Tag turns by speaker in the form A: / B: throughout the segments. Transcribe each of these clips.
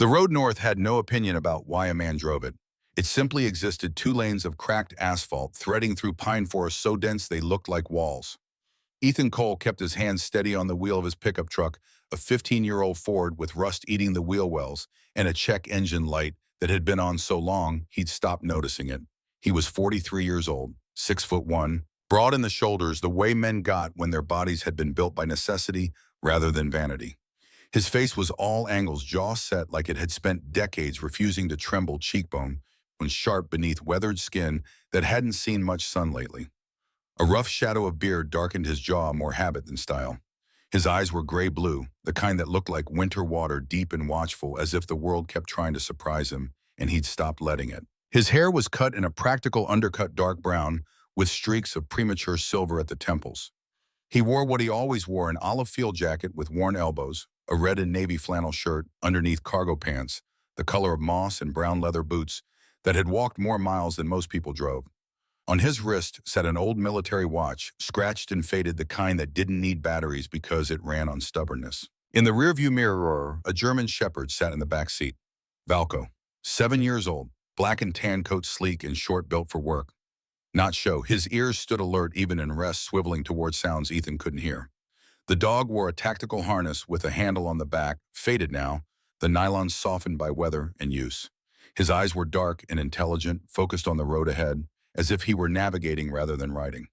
A: The road north had no opinion about why a man drove it. It simply existed, two lanes of cracked asphalt threading through pine forests so dense they looked like walls. Ethan Cole kept his hands steady on the wheel of his pickup truck, a 15-year-old Ford with rust eating the wheel wells and a check engine light that had been on so long he'd stopped noticing it. He was 43 years old, 6'1", broad in the shoulders the way men got when their bodies had been built by necessity rather than vanity. His face was all angles, jaw set like it had spent decades refusing to tremble, cheekbone when sharp beneath weathered skin that hadn't seen much sun lately. A rough shadow of beard darkened his jaw, more habit than style. His eyes were gray-blue, the kind that looked like winter water, deep and watchful, as if the world kept trying to surprise him, and he'd stopped letting it. His hair was cut in a practical undercut dark brown, with streaks of premature silver at the temples. He wore what he always wore, an olive field jacket with worn elbows, a red and navy flannel shirt underneath cargo pants, the color of moss, and brown leather boots that had walked more miles than most people drove. On his wrist sat an old military watch, scratched and faded, the kind that didn't need batteries because it ran on stubbornness. In the rearview mirror, a German shepherd sat in the back seat. Valko, 7 years old, black and tan coat, sleek and short, built for work. Not show. His ears stood alert even in rest, swiveling toward sounds Ethan couldn't hear. The dog wore a tactical harness with a handle on the back, faded now, the nylon softened by weather and use. His eyes were dark and intelligent, focused on the road ahead, as if he were navigating rather than riding.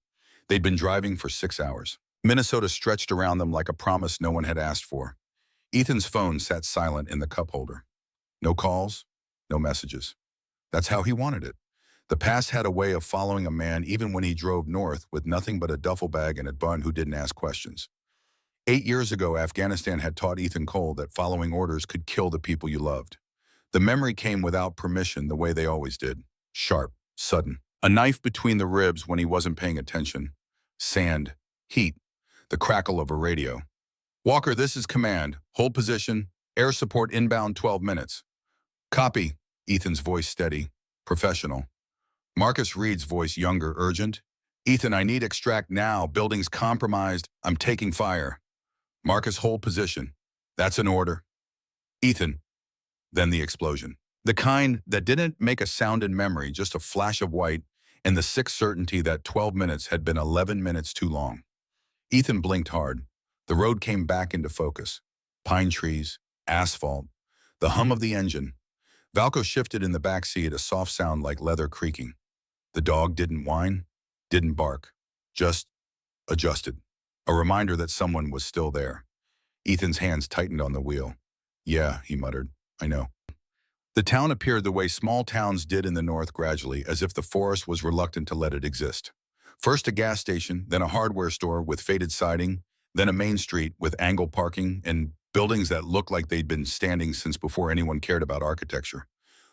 A: They'd been driving for 6 hours. Minnesota stretched around them like a promise no one had asked for. Ethan's phone sat silent in the cup holder. No calls, no messages. That's how he wanted it. The past had a way of following a man even when he drove north with nothing but a duffel bag and a bun who didn't ask questions. 8 years ago, Afghanistan had taught Ethan Cole that following orders could kill the people you loved. The memory came without permission, the way they always did. Sharp, sudden. A knife between the ribs when he wasn't paying attention. Sand. Heat. The crackle of a radio. Walker, this is command. Hold position. Air support inbound 12 minutes. Copy. Ethan's voice steady. Professional. Marcus Reed's voice younger, urgent. Ethan, I need extract now. Building's compromised. I'm taking fire. Marcus, hold position. That's an order. Ethan. Then the explosion. The kind that didn't make a sound in memory, just a flash of white, and the sick certainty that 12 minutes had been 11 minutes too long. Ethan blinked hard. The road came back into focus. Pine trees, asphalt, the hum of the engine. Valko shifted in the back seat, a soft sound like leather creaking. The dog didn't whine, didn't bark, just adjusted. A reminder that someone was still there. Ethan's hands tightened on the wheel. Yeah, he muttered, I know. The town appeared the way small towns did in the north, gradually, as if the forest was reluctant to let it exist. First a gas station, then a hardware store with faded siding, then a main street with angled parking and buildings that looked like they'd been standing since before anyone cared about architecture.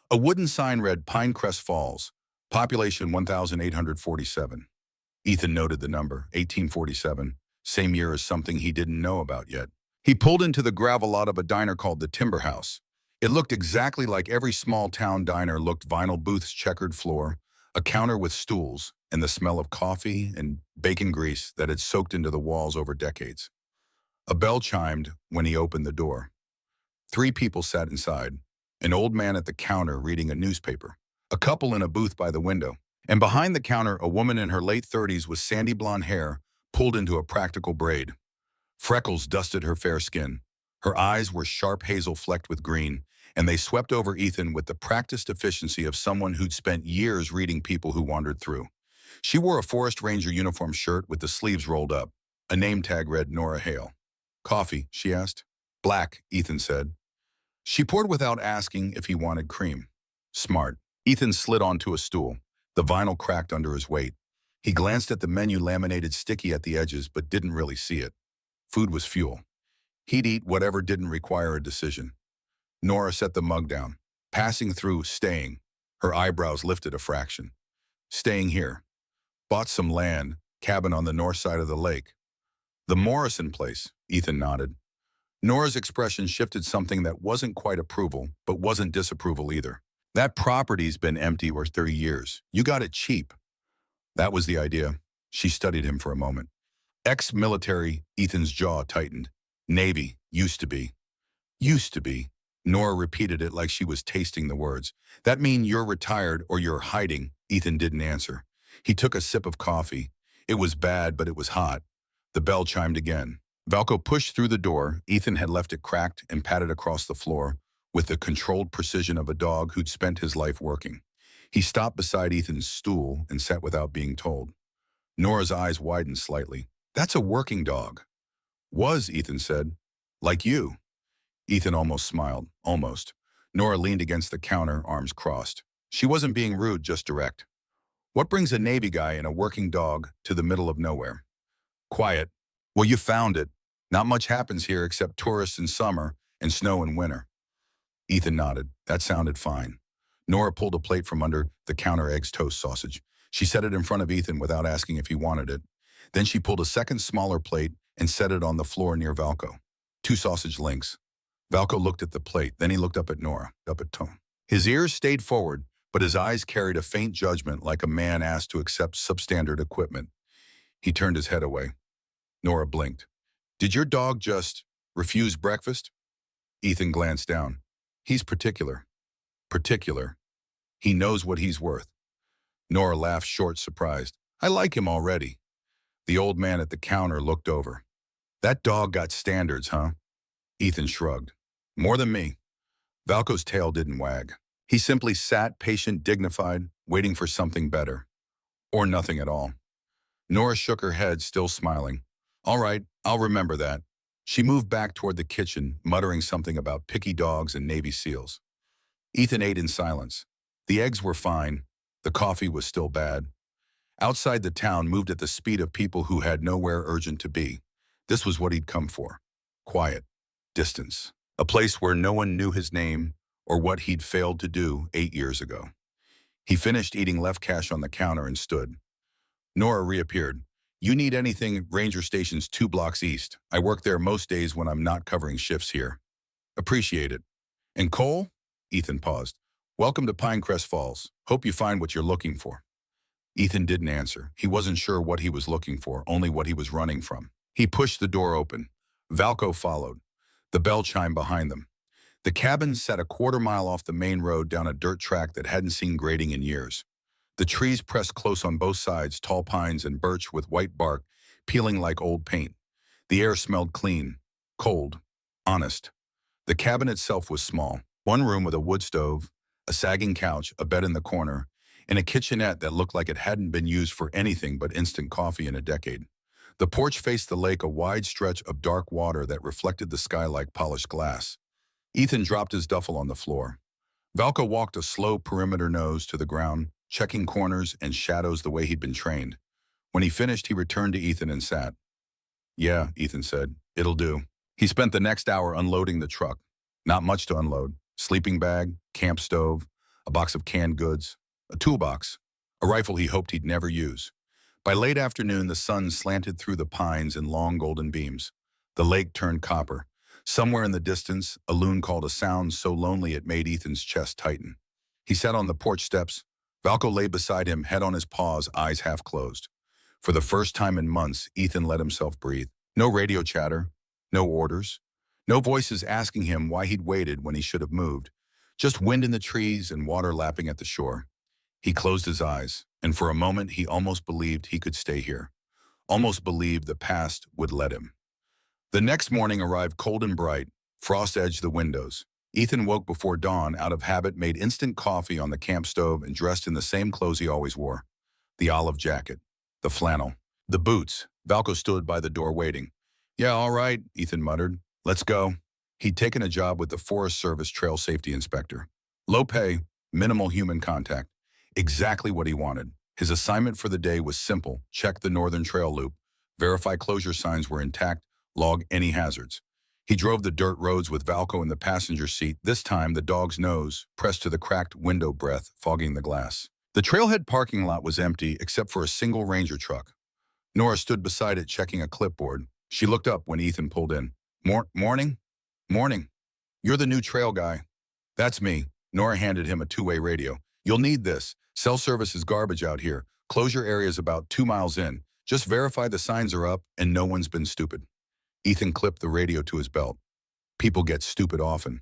A: A wooden sign read Pinecrest Falls, population 1,847. Ethan noted the number, 1847, same year as something he didn't know about yet. He pulled into the gravel lot of a diner called the Timber House. It looked exactly like every small town diner looked: vinyl booths, checkered floor, a counter with stools, and the smell of coffee and bacon grease that had soaked into the walls over decades. A bell chimed when he opened the door. 3 people sat inside, an old man at the counter reading a newspaper, a couple in a booth by the window, and behind the counter a woman in her late 30s with sandy blonde hair pulled into a practical braid. Freckles dusted her fair skin. Her eyes were sharp hazel flecked with green, and they swept over Ethan with the practiced efficiency of someone who'd spent years reading people who wandered through. She wore a Forest Ranger uniform shirt with the sleeves rolled up. A name tag read Nora Hale. Coffee, she asked. Black, Ethan said. She poured without asking if he wanted cream. Smart. Ethan slid onto a stool. The vinyl cracked under his weight. He glanced at the menu, laminated sticky at the edges, but didn't really see it. Food was fuel. He'd eat whatever didn't require a decision. Nora set the mug down. Passing through, staying. Her eyebrows lifted a fraction. Staying here. Bought some land, cabin on the north side of the lake. The Morrison place, Ethan nodded. Nora's expression shifted, something that wasn't quite approval, but wasn't disapproval either. That property's been empty for 30 years. You got it cheap. That was the idea. She studied him for a moment. Ex-military, Ethan's jaw tightened. Navy, used to be. Used to be. Nora repeated it like she was tasting the words. That mean you're retired or you're hiding? Ethan didn't answer. He took a sip of coffee. It was bad, but it was hot. The bell chimed again. Valco pushed through the door. Ethan had left it cracked and patted across the floor with the controlled precision of a dog who'd spent his life working. He stopped beside Ethan's stool and sat without being told. Nora's eyes widened slightly. That's a working dog. Was, Ethan said. Like you. Ethan almost smiled. Almost. Nora leaned against the counter, arms crossed. She wasn't being rude, just direct. What brings a Navy guy and a working dog to the middle of nowhere? Quiet. Well, you found it. Not much happens here except tourists in summer and snow in winter. Ethan nodded. That sounded fine. Nora pulled a plate from under the counter, eggs, toast, sausage. She set it in front of Ethan without asking if he wanted it. Then she pulled a second smaller plate and set it on the floor near Valco. 2 sausage links. Valco looked at the plate, then he looked up at Nora, up at Tom. His ears stayed forward, but his eyes carried a faint judgment like a man asked to accept substandard equipment. He turned his head away. Nora blinked. Did your dog just refuse breakfast? Ethan glanced down. He's particular. Particular. He knows what he's worth. Nora laughed short, surprised. I like him already. The old man at the counter looked over. That dog got standards, huh? Ethan shrugged. More than me. Valco's tail didn't wag. He simply sat, patient, dignified, waiting for something better. Or nothing at all. Nora shook her head, still smiling. All right, I'll remember that. She moved back toward the kitchen, muttering something about picky dogs and Navy SEALs. Ethan ate in silence. The eggs were fine. The coffee was still bad. Outside the town moved at the speed of people who had nowhere urgent to be. This was what he'd come for. Quiet. Distance. A place where no one knew his name or what he'd failed to do 8 years ago. He finished eating, left cash on the counter, and stood. Nora reappeared. You need anything, Ranger Station's 2 blocks east. I work there most days when I'm not covering shifts here. Appreciate it. And Cole? Ethan paused. Welcome to Pinecrest Falls. Hope you find what you're looking for. Ethan didn't answer. He wasn't sure what he was looking for, only what he was running from. He pushed the door open. Valco followed. The bell chimed behind them. The cabin sat a quarter-mile off the main road down a dirt track that hadn't seen grading in years. The trees pressed close on both sides, tall pines and birch with white bark, peeling like old paint. The air smelled clean, cold, honest. The cabin itself was small. 1 room with a wood stove, a sagging couch, a bed in the corner, and a kitchenette that looked like it hadn't been used for anything but instant coffee in a decade. The porch faced the lake, a wide stretch of dark water that reflected the sky like polished glass. Ethan dropped his duffel on the floor. Valco walked a slow perimeter nose to the ground, checking corners and shadows the way he'd been trained. When he finished, he returned to Ethan and sat. Yeah, Ethan said, it'll do. He spent the next hour unloading the truck. Not much to unload. Sleeping bag, camp stove, a box of canned goods, a toolbox, a rifle he hoped he'd never use. By late afternoon, the sun slanted through the pines in long golden beams. The lake turned copper. Somewhere in the distance, a loon called a sound so lonely it made Ethan's chest tighten. He sat on the porch steps. Valco lay beside him, head on his paws, eyes half closed. For the first time in months, Ethan let himself breathe. No radio chatter, no orders, no voices asking him why he'd waited when he should have moved. Just wind in the trees and water lapping at the shore. He closed his eyes, and for a moment he almost believed he could stay here. Almost believed the past would let him. The next morning arrived cold and bright. Frost edged the windows. Ethan woke before dawn, out of habit, made instant coffee on the camp stove and dressed in the same clothes he always wore. The olive jacket, the flannel, the boots. Valco stood by the door waiting. Yeah, all right, Ethan muttered. Let's go. He'd taken a job with the Forest Service trail safety inspector. Low pay, minimal human contact. Exactly what he wanted. His assignment for the day was simple. Check the northern trail loop, verify closure signs were intact, log any hazards. He drove the dirt roads with Valco in the passenger seat, this time the dog's nose pressed to the cracked window breath, fogging the glass. The trailhead parking lot was empty except for a single Ranger truck. Nora stood beside it checking a clipboard. She looked up when Ethan pulled in. Morning? Morning. You're the new trail guy. That's me. Nora handed him a 2-way radio. You'll need this. Cell service is garbage out here. Closure area's about 2 miles in. Just verify the signs are up and no one's been stupid. Ethan clipped the radio to his belt. People get stupid often.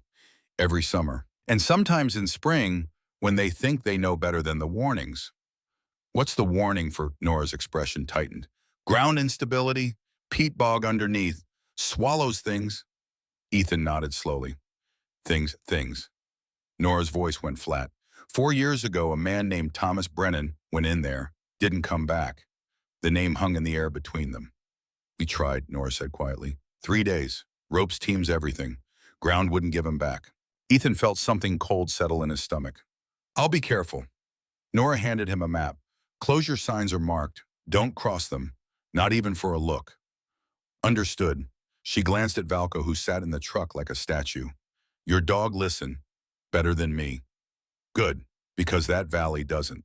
A: every summer. And sometimes in spring, when they think they know better than the warnings. What's the warning for Nora's expression tightened? Ground instability, peat bog underneath, swallows things. Ethan nodded slowly. Things. Nora's voice went flat. 4 years ago, a man named Thomas Brennan went in there, didn't come back. The name hung in the air between them. We tried, Nora said quietly. 3 days. Ropes, teams, everything. Ground wouldn't give him back. Ethan felt something cold settle in his stomach. I'll be careful. Nora handed him a map. Closure signs are marked. Don't cross them. Not even for a look. Understood. She glanced at Valko, who sat in the truck like a statue. Your dog listen. Better than me. Good, because that valley doesn't.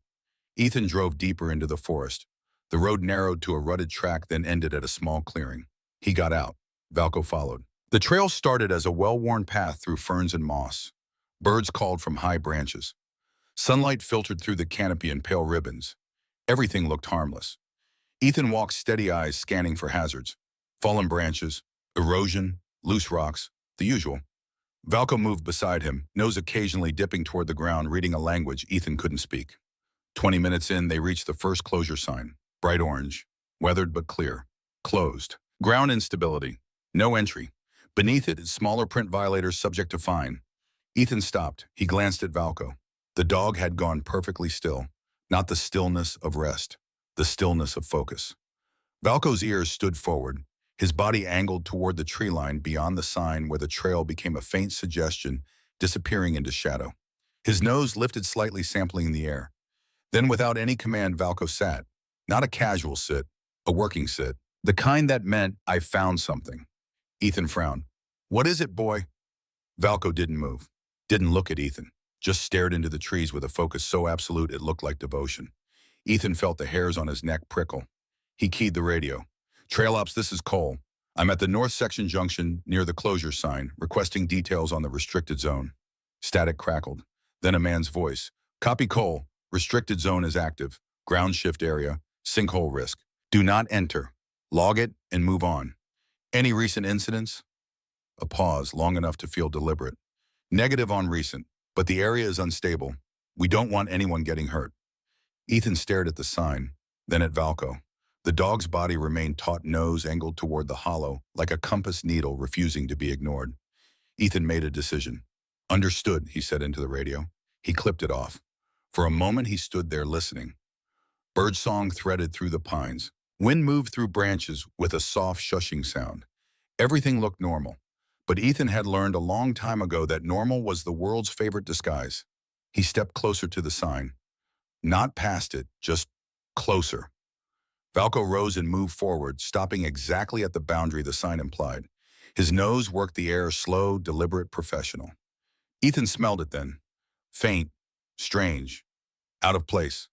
A: Ethan drove deeper into the forest. The road narrowed to a rutted track, then ended at a small clearing. He got out. Valko followed. The trail started as a well-worn path through ferns and moss. Birds called from high branches. Sunlight filtered through the canopy in pale ribbons. Everything looked harmless. Ethan walked, steady eyes scanning for hazards. Fallen branches, erosion, loose rocks, the usual. Valko moved beside him, nose occasionally dipping toward the ground, reading a language Ethan couldn't speak. 20 minutes in, they reached the first closure sign. Bright orange. Weathered but clear. Closed. Ground instability. No entry. Beneath it, smaller print violators subject to fine. Ethan stopped. He glanced at Valko. The dog had gone perfectly still. Not the stillness of rest. The stillness of focus. Valko's ears stood forward. His body angled toward the tree line beyond the sign, where the trail became a faint suggestion, disappearing into shadow. His nose lifted slightly, sampling the air. Then, without any command, Valko sat. Not a casual sit, a working sit. The kind that meant, I found something. Ethan frowned. What is it, boy? Valko didn't move. Didn't look at Ethan. Just stared into the trees with a focus so absolute it looked like devotion. Ethan felt the hairs on his neck prickle. He keyed the radio. Trail ops, this is Cole. I'm at the North Section Junction near the closure sign, requesting details on the restricted zone. Static crackled. Then a man's voice. Copy, Cole. Restricted zone is active. Ground shift area. Sinkhole risk. Do not enter. Log it and move on. Any recent incidents? A pause, long enough to feel deliberate. Negative on recent, but the area is unstable. We don't want anyone getting hurt. Ethan stared at the sign, then at Valko. The dog's body remained taut, nose angled toward the hollow, like a compass needle refusing to be ignored. Ethan made a decision. Understood, he said into the radio. He clipped it off. For a moment he stood there listening. Birdsong threaded through the pines. Wind moved through branches with a soft shushing sound. Everything looked normal. But Ethan had learned a long time ago that normal was the world's favorite disguise. He stepped closer to the sign. Not past it, just closer. Valko rose and moved forward, stopping exactly at the boundary the sign implied. His nose worked the air, slow, deliberate, professional. Ethan smelled it then. Faint, strange, out of place.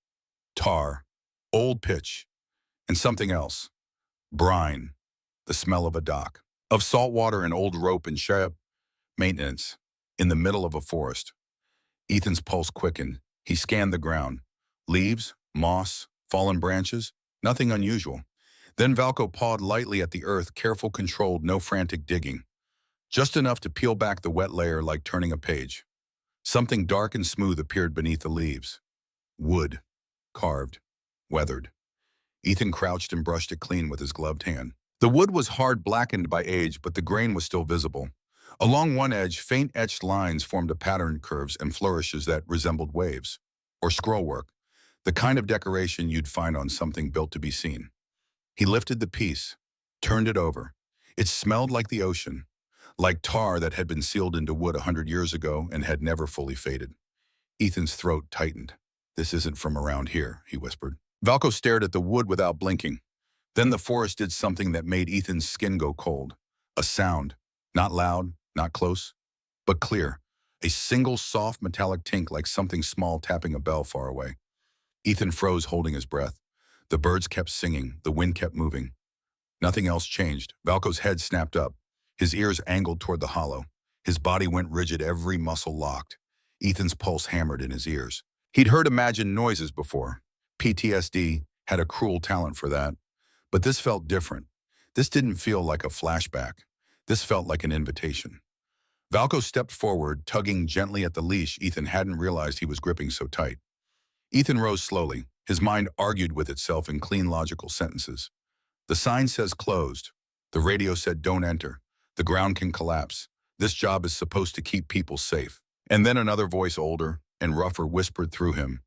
A: Tar, old pitch, and something else. Brine, the smell of a dock. Of salt water and old rope and sharp maintenance, in the middle of a forest. Ethan's pulse quickened. He scanned the ground. Leaves, moss, fallen branches, nothing unusual. Then Valko pawed lightly at the earth, careful, controlled, no frantic digging. Just enough to peel back the wet layer like turning a page. Something dark and smooth appeared beneath the leaves. Wood, carved, weathered. Ethan crouched and brushed it clean with his gloved hand. The wood was hard, blackened by age, but the grain was still visible. Along one edge, faint etched lines formed a pattern, curves and flourishes that resembled waves, or scrollwork, the kind of decoration you'd find on something built to be seen. He lifted the piece, turned it over. It smelled like the ocean, like tar that had been sealed into wood 100 years ago and had never fully faded. Ethan's throat tightened. This isn't from around here, he whispered. Valko stared at the wood without blinking. Then the forest did something that made Ethan's skin go cold. A sound, not loud, not close, but clear. A single soft metallic tink, like something small tapping a bell far away. Ethan froze, holding his breath. The birds kept singing, the wind kept moving. Nothing else changed. Valko's head snapped up. His ears angled toward the hollow. His body went rigid, every muscle locked. Ethan's pulse hammered in his ears. He'd heard imagined noises before. PTSD had a cruel talent for that. But this felt different. This didn't feel like a flashback. This felt like an invitation. Valco stepped forward, tugging gently at the leash Ethan hadn't realized he was gripping so tight. Ethan rose slowly. His mind argued with itself in clean, logical sentences. The sign says closed. The radio said don't enter. The ground can collapse. This job is supposed to keep people safe. And then another voice, older and rougher, whispered through him.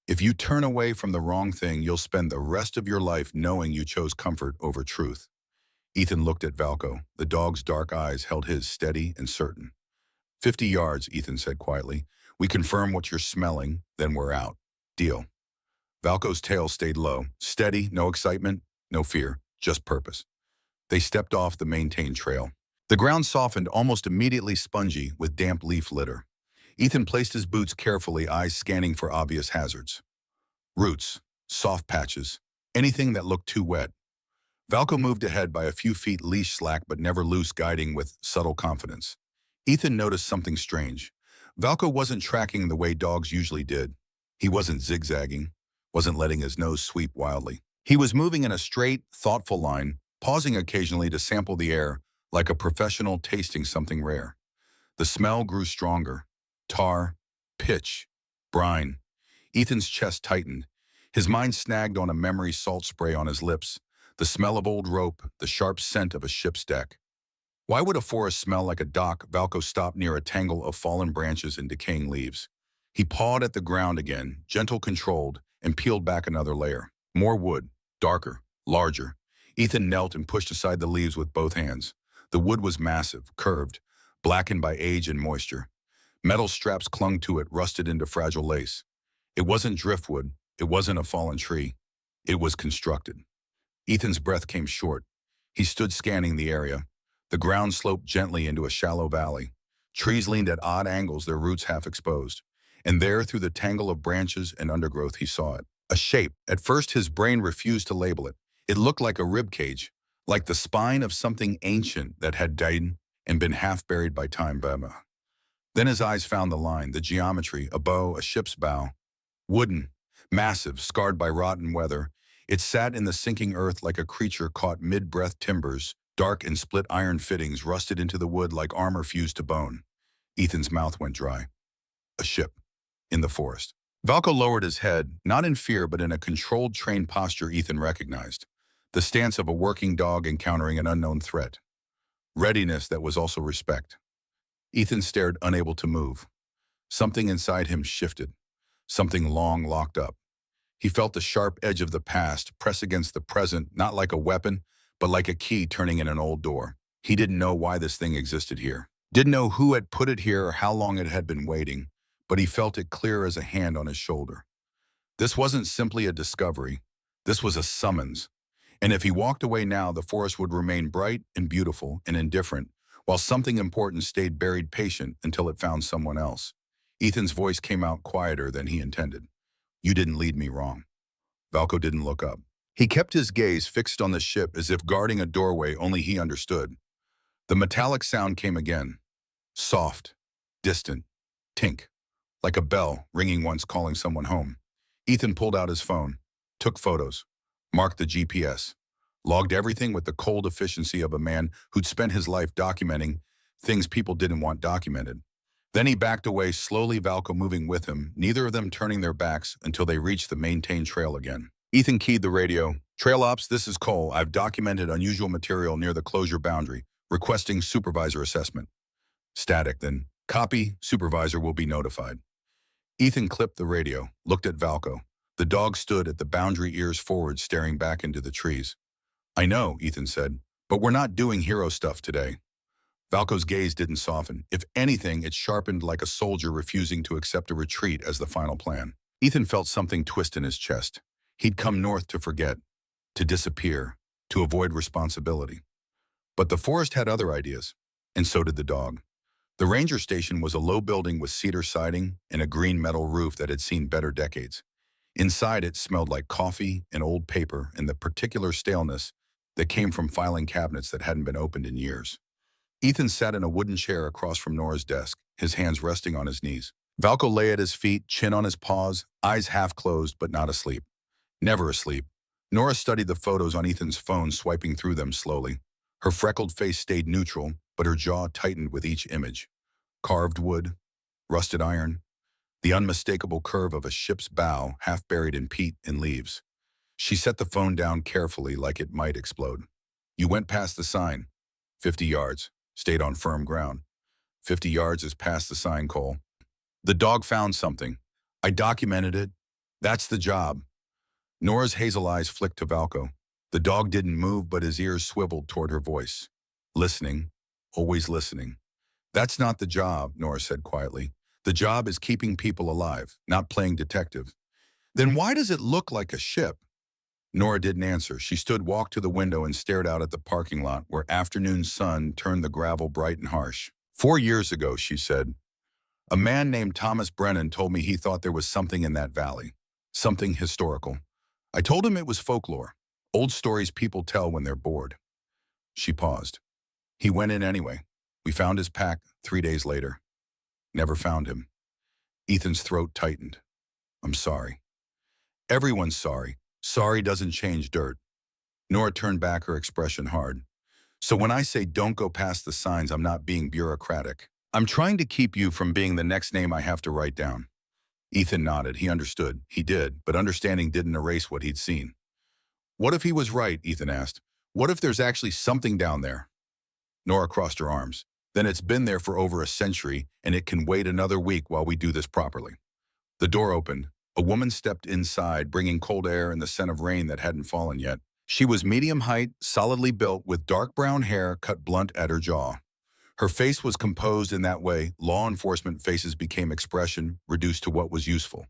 A: If you turn away from the wrong thing, you'll spend the rest of your life knowing you chose comfort over truth. Ethan looked at Valco. The dog's dark eyes held his, steady and certain. 50 yards, Ethan said quietly. We confirm what you're smelling, then we're out. Deal. Valco's tail stayed low, steady, no excitement, no fear, just purpose. They stepped off the maintained trail. The ground softened, almost immediately spongy with damp leaf litter. Ethan placed his boots carefully, eyes scanning for obvious hazards. Roots, soft patches, anything that looked too wet. Valco moved ahead by a few feet, leash slack but never loose, guiding with subtle confidence. Ethan noticed something strange. Valco wasn't tracking the way dogs usually did. He wasn't zigzagging, wasn't letting his nose sweep wildly. He was moving in a straight, thoughtful line, pausing occasionally to sample the air, like a professional tasting something rare. The smell grew stronger. Tar, pitch, brine. Ethan's chest tightened. His mind snagged on a memory salt spray on his lips, the smell of old rope, the sharp scent of a ship's deck. Why would a forest smell like a dock? Valco stopped near a tangle of fallen branches and decaying leaves. He pawed at the ground again, gentle, controlled, and peeled back another layer. More wood, darker, larger. Ethan knelt and pushed aside the leaves with both hands. The wood was massive, curved, blackened by age and moisture. Metal straps clung to it, rusted into fragile lace. It wasn't driftwood. It wasn't a fallen tree. It was constructed. Ethan's breath came short. He stood scanning the area. The ground sloped gently into a shallow valley. Trees leaned at odd angles, their roots half exposed. And there, through the tangle of branches and undergrowth, he saw it. A shape. At first, his brain refused to label it. It looked like a rib cage, like the spine of something ancient that had died and been half buried by time. Then his eyes found the line, the geometry, a bow, a ship's bow. Wooden, massive, scarred by rotten weather, it sat in the sinking earth like a creature caught mid-breath. Timbers, dark and split iron fittings rusted into the wood like armor fused to bone. Ethan's mouth went dry. A ship. In the forest. Valco lowered his head, not in fear but in a controlled, trained posture Ethan recognized. The stance of a working dog encountering an unknown threat. Readiness that was also respect. Ethan stared, unable to move. Something inside him shifted. Something long locked up. He felt the sharp edge of the past press against the present, not like a weapon, but like a key turning in an old door. He didn't know why this thing existed here. Didn't know who had put it here or how long it had been waiting, but he felt it clear as a hand on his shoulder. This wasn't simply a discovery. This was a summons. And if he walked away now, the forest would remain bright and beautiful and indifferent, while something important stayed buried, patient until it found someone else. Ethan's voice came out quieter than he intended. You didn't lead me wrong. Valco didn't look up. He kept his gaze fixed on the ship as if guarding a doorway only he understood. The metallic sound came again. Soft, distant, tink. Like a bell ringing once, calling someone home. Ethan pulled out his phone, took photos, marked the GPS, logged everything with the cold efficiency of a man who'd spent his life documenting things people didn't want documented. Then he backed away slowly, Valco moving with him, neither of them turning their backs until they reached the maintained trail again. Ethan keyed the radio. Trail ops, this is Cole. I've documented unusual material near the closure boundary, requesting supervisor assessment. Static, then. Copy, supervisor will be notified. Ethan clipped the radio, looked at Valco. The dog stood at the boundary, ears forward, staring back into the trees. I know, Ethan said, but we're not doing hero stuff today. Valco's gaze didn't soften. If anything, it sharpened like a soldier refusing to accept a retreat as the final plan. Ethan felt something twist in his chest. He'd come north to forget, to disappear, to avoid responsibility. But the forest had other ideas, and so did the dog. The ranger station was a low building with cedar siding and a green metal roof that had seen better decades. Inside it smelled like coffee and old paper and the particular staleness that came from filing cabinets that hadn't been opened in years. Ethan sat in a wooden chair across from Nora's desk, his hands resting on his knees. Valco lay at his feet, chin on his paws, eyes half closed but not asleep. Never asleep. Nora studied the photos on Ethan's phone, swiping through them slowly. Her freckled face stayed neutral, but her jaw tightened with each image. Carved wood, rusted iron, the unmistakable curve of a ship's bow half buried in peat and leaves. She set the phone down carefully like it might explode. You went past the sign. 50 yards. Stayed on firm ground. 50 yards is past the sign, Cole. The dog found something. I documented it. That's the job. Nora's hazel eyes flicked to Valco. The dog didn't move, but his ears swiveled toward her voice. Listening. Always listening. That's not the job, Nora said quietly. The job is keeping people alive, not playing detective. Then why does it look like a ship? Nora didn't answer. She walked to the window and stared out at the parking lot where afternoon sun turned the gravel bright and harsh. 4 years ago, she said, a man named Thomas Brennan told me he thought there was something in that valley. Something historical. I told him it was folklore. Old stories people tell when they're bored. She paused. He went in anyway. We found his pack 3 days later. Never found him. Ethan's throat tightened. I'm sorry. Everyone's sorry. Sorry doesn't change dirt. Nora turned back, her expression hard. So when I say don't go past the signs, I'm not being bureaucratic. I'm trying to keep you from being the next name I have to write down. Ethan nodded. He understood. He did, but understanding didn't erase what he'd seen. What if he was right, Ethan asked. What if there's actually something down there? Nora crossed her arms. Then it's been there for over a century, and it can wait another week while we do this properly. The door opened. A woman stepped inside, bringing cold air and the scent of rain that hadn't fallen yet. She was medium height, solidly built, with dark brown hair cut blunt at her jaw. Her face was composed in that way law enforcement faces became expression, reduced to what was useful.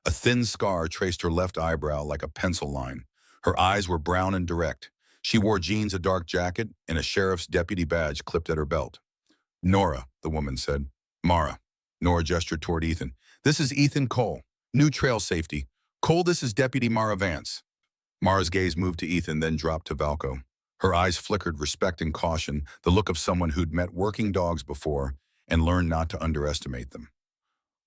A: A thin scar traced her left eyebrow like a pencil line. Her eyes were brown and direct. She wore jeans, a dark jacket, and a sheriff's deputy badge clipped at her belt. Nora, the woman said. Mara. Nora gestured toward Ethan. This is Ethan Cole. New trail safety. Cole, this is Deputy Mara Vance. Mara's gaze moved to Ethan, then dropped to Valco. Her eyes flickered respect and caution, the look of someone who'd met working dogs before and learned not to underestimate them.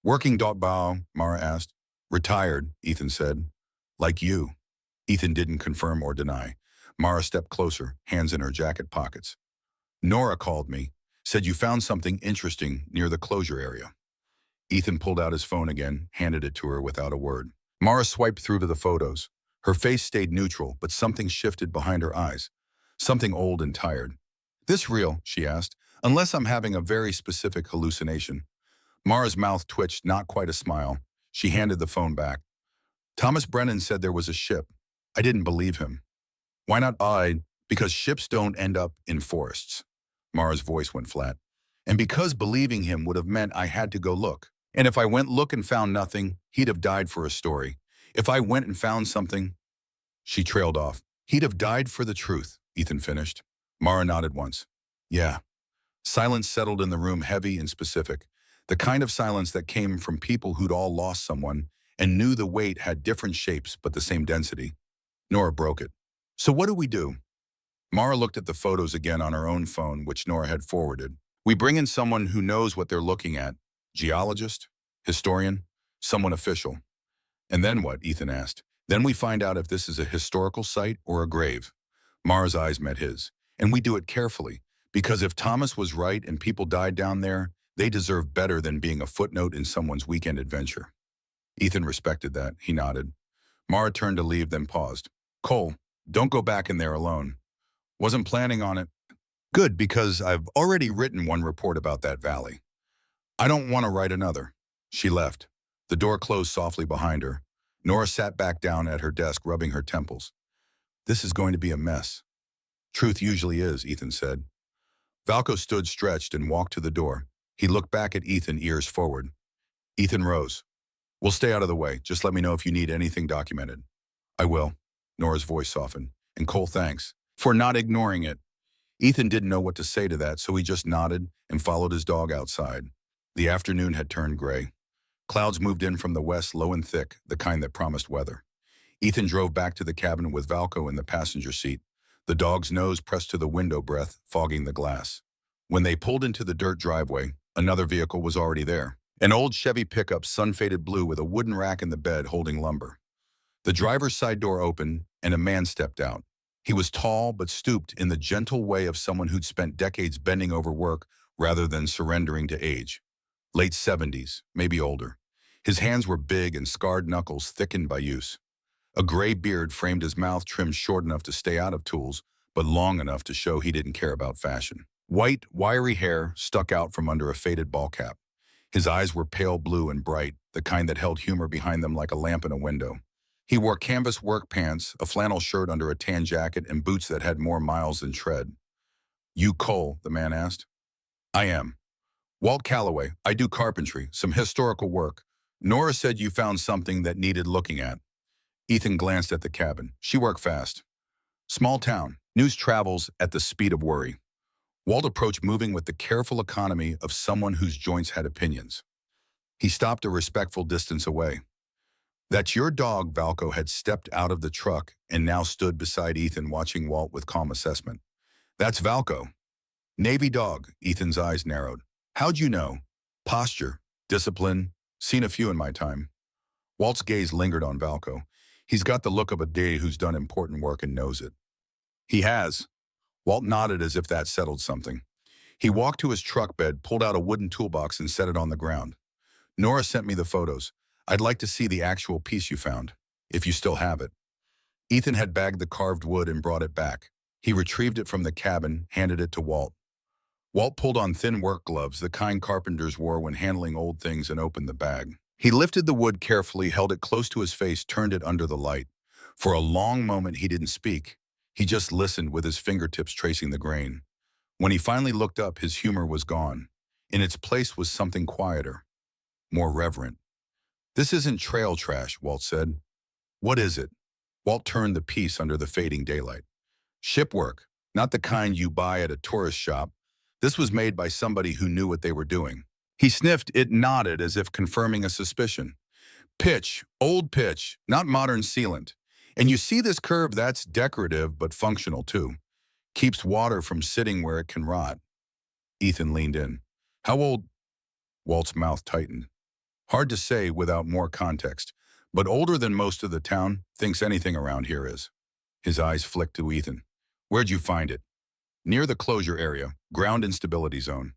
A: Working dog bow, Mara asked. Retired, Ethan said. Like you. Ethan didn't confirm or deny. Mara stepped closer, hands in her jacket pockets. Nora called me, said you found something interesting near the closure area. Ethan pulled out his phone again, handed it to her without a word. Mara swiped through to the photos. Her face stayed neutral, but something shifted behind her eyes. Something old and tired. This real, she asked, unless I'm having a very specific hallucination. Mara's mouth twitched, not quite a smile. She handed the phone back. Thomas Brennan said there was a ship. I didn't believe him. Why not I? Because ships don't end up in forests. Mara's voice went flat. And because believing him would have meant I had to go look. And if I went look and found nothing, he'd have died for a story. If I went and found something, she trailed off. He'd have died for the truth, Ethan finished. Mara nodded once. Yeah. Silence settled in the room, heavy and specific. The kind of silence that came from people who'd all lost someone and knew the weight had different shapes but the same density. Nora broke it. So what do we do? Mara looked at the photos again on her own phone, which Nora had forwarded. We bring in someone who knows what they're looking at. Geologist? Historian? Someone official. And then what? Ethan asked. Then we find out if this is a historical site or a grave. Mara's eyes met his. And we do it carefully, because if Thomas was right and people died down there, they deserve better than being a footnote in someone's weekend adventure. Ethan respected that. He nodded. Mara turned to leave, then paused. Cole, don't go back in there alone. Wasn't planning on it. Good, because I've already written one report about that valley. I don't want to write another. She left. The door closed softly behind her. Nora sat back down at her desk, rubbing her temples. This is going to be a mess. Truth usually is, Ethan said. Valco stood stretched and walked to the door. He looked back at Ethan, ears forward. Ethan rose. We'll stay out of the way. Just let me know if you need anything documented. I will. Nora's voice softened. And Cole, thanks for not ignoring it. Ethan didn't know what to say to that, so he just nodded and followed his dog outside. The afternoon had turned gray. Clouds moved in from the west, low and thick, the kind that promised weather. Ethan drove back to the cabin with Valco in the passenger seat, the dog's nose pressed to the window breath, fogging the glass. When they pulled into the dirt driveway, another vehicle was already there. An old Chevy pickup, sun-faded blue with a wooden rack in the bed holding lumber. The driver's side door opened, and a man stepped out. He was tall but stooped in the gentle way of someone who'd spent decades bending over work rather than surrendering to age. Late 70s, maybe older. His hands were big and scarred knuckles thickened by use. A gray beard framed his mouth, trimmed short enough to stay out of tools, but long enough to show he didn't care about fashion. White, wiry hair stuck out from under a faded ball cap. His eyes were pale blue and bright, the kind that held humor behind them like a lamp in a window. He wore canvas work pants, a flannel shirt under a tan jacket, and boots that had more miles than tread. "You Cole?" the man asked. "I am. Walt Calloway. I do carpentry, some historical work. Nora said you found something that needed looking at." Ethan glanced at the cabin. She worked fast. Small town. News travels at the speed of worry. Walt approached, moving with the careful economy of someone whose joints had opinions. He stopped a respectful distance away. "That's your dog." Valco had stepped out of the truck and now stood beside Ethan, watching Walt with calm assessment. "That's Valco. Navy dog." Ethan's eyes narrowed. "How'd you know?" "Posture, discipline, seen a few in my time." Walt's gaze lingered on Valco. "He's got the look of a day who's done important work and knows it." "He has." Walt nodded as if that settled something. He walked to his truck bed, pulled out a wooden toolbox and set it on the ground. "Nora sent me the photos. I'd like to see the actual piece you found, if you still have it." Ethan had bagged the carved wood and brought it back. He retrieved it from the cabin, handed it to Walt. Walt pulled on thin work gloves, the kind carpenters wore when handling old things, and opened the bag. He lifted the wood carefully, held it close to his face, turned it under the light. For a long moment he didn't speak. He just listened, with his fingertips tracing the grain. When he finally looked up, his humor was gone. In its place was something quieter, more reverent. "This isn't trail trash," Walt said. "What is it?" Walt turned the piece under the fading daylight. "Shipwork, not the kind you buy at a tourist shop. This was made by somebody who knew what they were doing." He sniffed, it nodded as if confirming a suspicion. "Pitch, old pitch, not modern sealant. And you see this curve? That's decorative but functional too. Keeps water from sitting where it can rot." Ethan leaned in. "How old?" Walt's mouth tightened. "Hard to say without more context, but older than most of the town thinks anything around here is." His eyes flicked to Ethan. "Where'd you find it?" "Near the closure area, ground instability zone."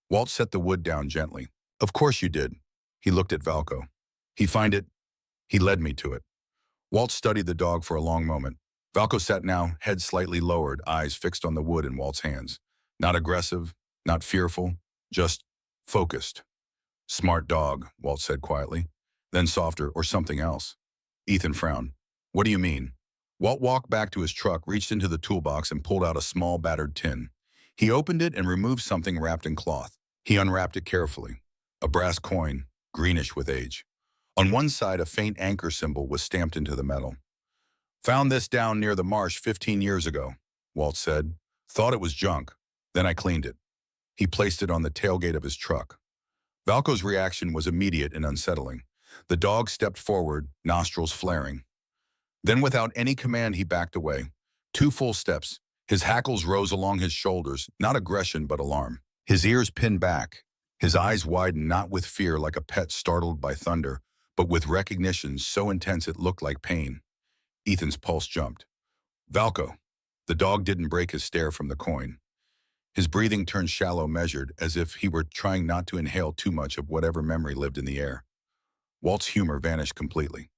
A: Walt set the wood down gently. "Of course you did." He looked at Valco. "He find it?" "He led me to it." Walt studied the dog for a long moment. Valco sat now, head slightly lowered, eyes fixed on the wood in Walt's hands. Not aggressive, not fearful, just focused. "Smart dog," Walt said quietly. Then softer, "Or something else." Ethan frowned. "What do you mean?" Walt walked back to his truck, reached into the toolbox and pulled out a small battered tin. He opened it and removed something wrapped in cloth. He unwrapped it carefully. A brass coin, greenish with age. On one side, a faint anchor symbol was stamped into the metal. "Found this down near the marsh 15 years ago," Walt said. "Thought it was junk. Then I cleaned it." He placed it on the tailgate of his truck. Valco's reaction was immediate and unsettling. The dog stepped forward, nostrils flaring. Then without any command, he backed away. 2 full steps. His hackles rose along his shoulders, not aggression but alarm. His ears pinned back. His eyes widened, not with fear like a pet startled by thunder, but with recognition so intense it looked like pain. Ethan's pulse jumped. "Valco." The dog didn't break his stare from the coin. His breathing turned shallow, measured, as if he were trying not to inhale too much of whatever memory lived in the air. Walt's humor vanished completely.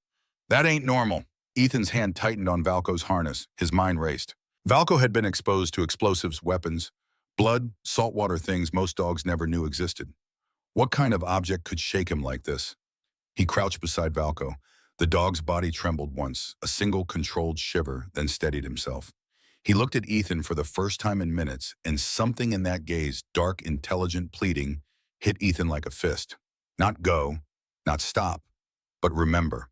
A: "That ain't normal." Ethan's hand tightened on Valco's harness. His mind raced. Valco had been exposed to explosives, weapons, blood, saltwater, things most dogs never knew existed. What kind of object could shake him like this? He crouched beside Valco. The dog's body trembled once, a single controlled shiver, then steadied himself. He looked at Ethan for the first time in minutes, and something in that gaze, dark, intelligent, pleading, hit Ethan like a fist. Not go, not stop, but remember.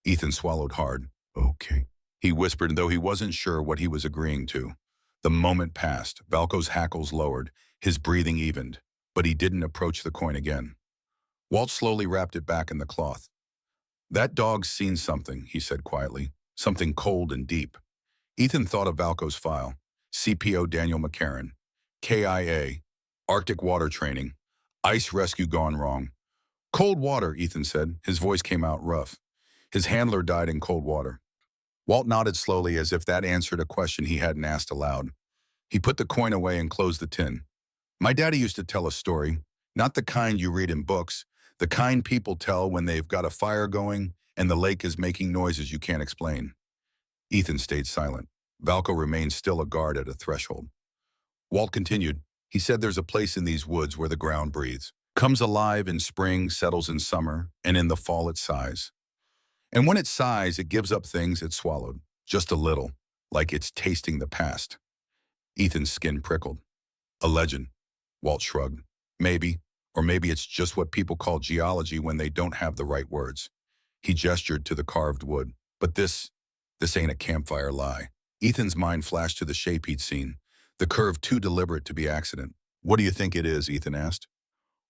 A: Ethan swallowed hard. "Okay," he whispered, though he wasn't sure what he was agreeing to. The moment passed. Valco's hackles lowered, his breathing evened, but he didn't approach the coin again. Walt slowly wrapped it back in the cloth. "That dog's seen something," he said quietly. "Something cold and deep." Ethan thought of Valco's file. CPO Daniel McCarran. KIA. Arctic water training. Ice rescue gone wrong. "Cold water," Ethan said. His voice came out rough. "His handler died in cold water." Walt nodded slowly, as if that answered a question he hadn't asked aloud. He put the coin away and closed the tin. "My daddy used to tell a story. Not the kind you read in books, the kind people tell when they've got a fire going and the lake is making noises you can't explain. Ethan stayed silent. Valco remained still, a guard at a threshold. Walt continued. He said there's a place in these woods where the ground breathes, comes alive in spring, settles in summer, and in the fall it sighs. And when it sighs, it gives up things it swallowed, just a little, like it's tasting the past. Ethan's skin prickled. A legend. Walt shrugged. Maybe, or maybe it's just what people call geology when they don't have the right words. He gestured to the carved wood. But this ain't a campfire lie. Ethan's mind flashed to the shape he'd seen, the curve too deliberate to be accident. What do you think it is? Ethan asked.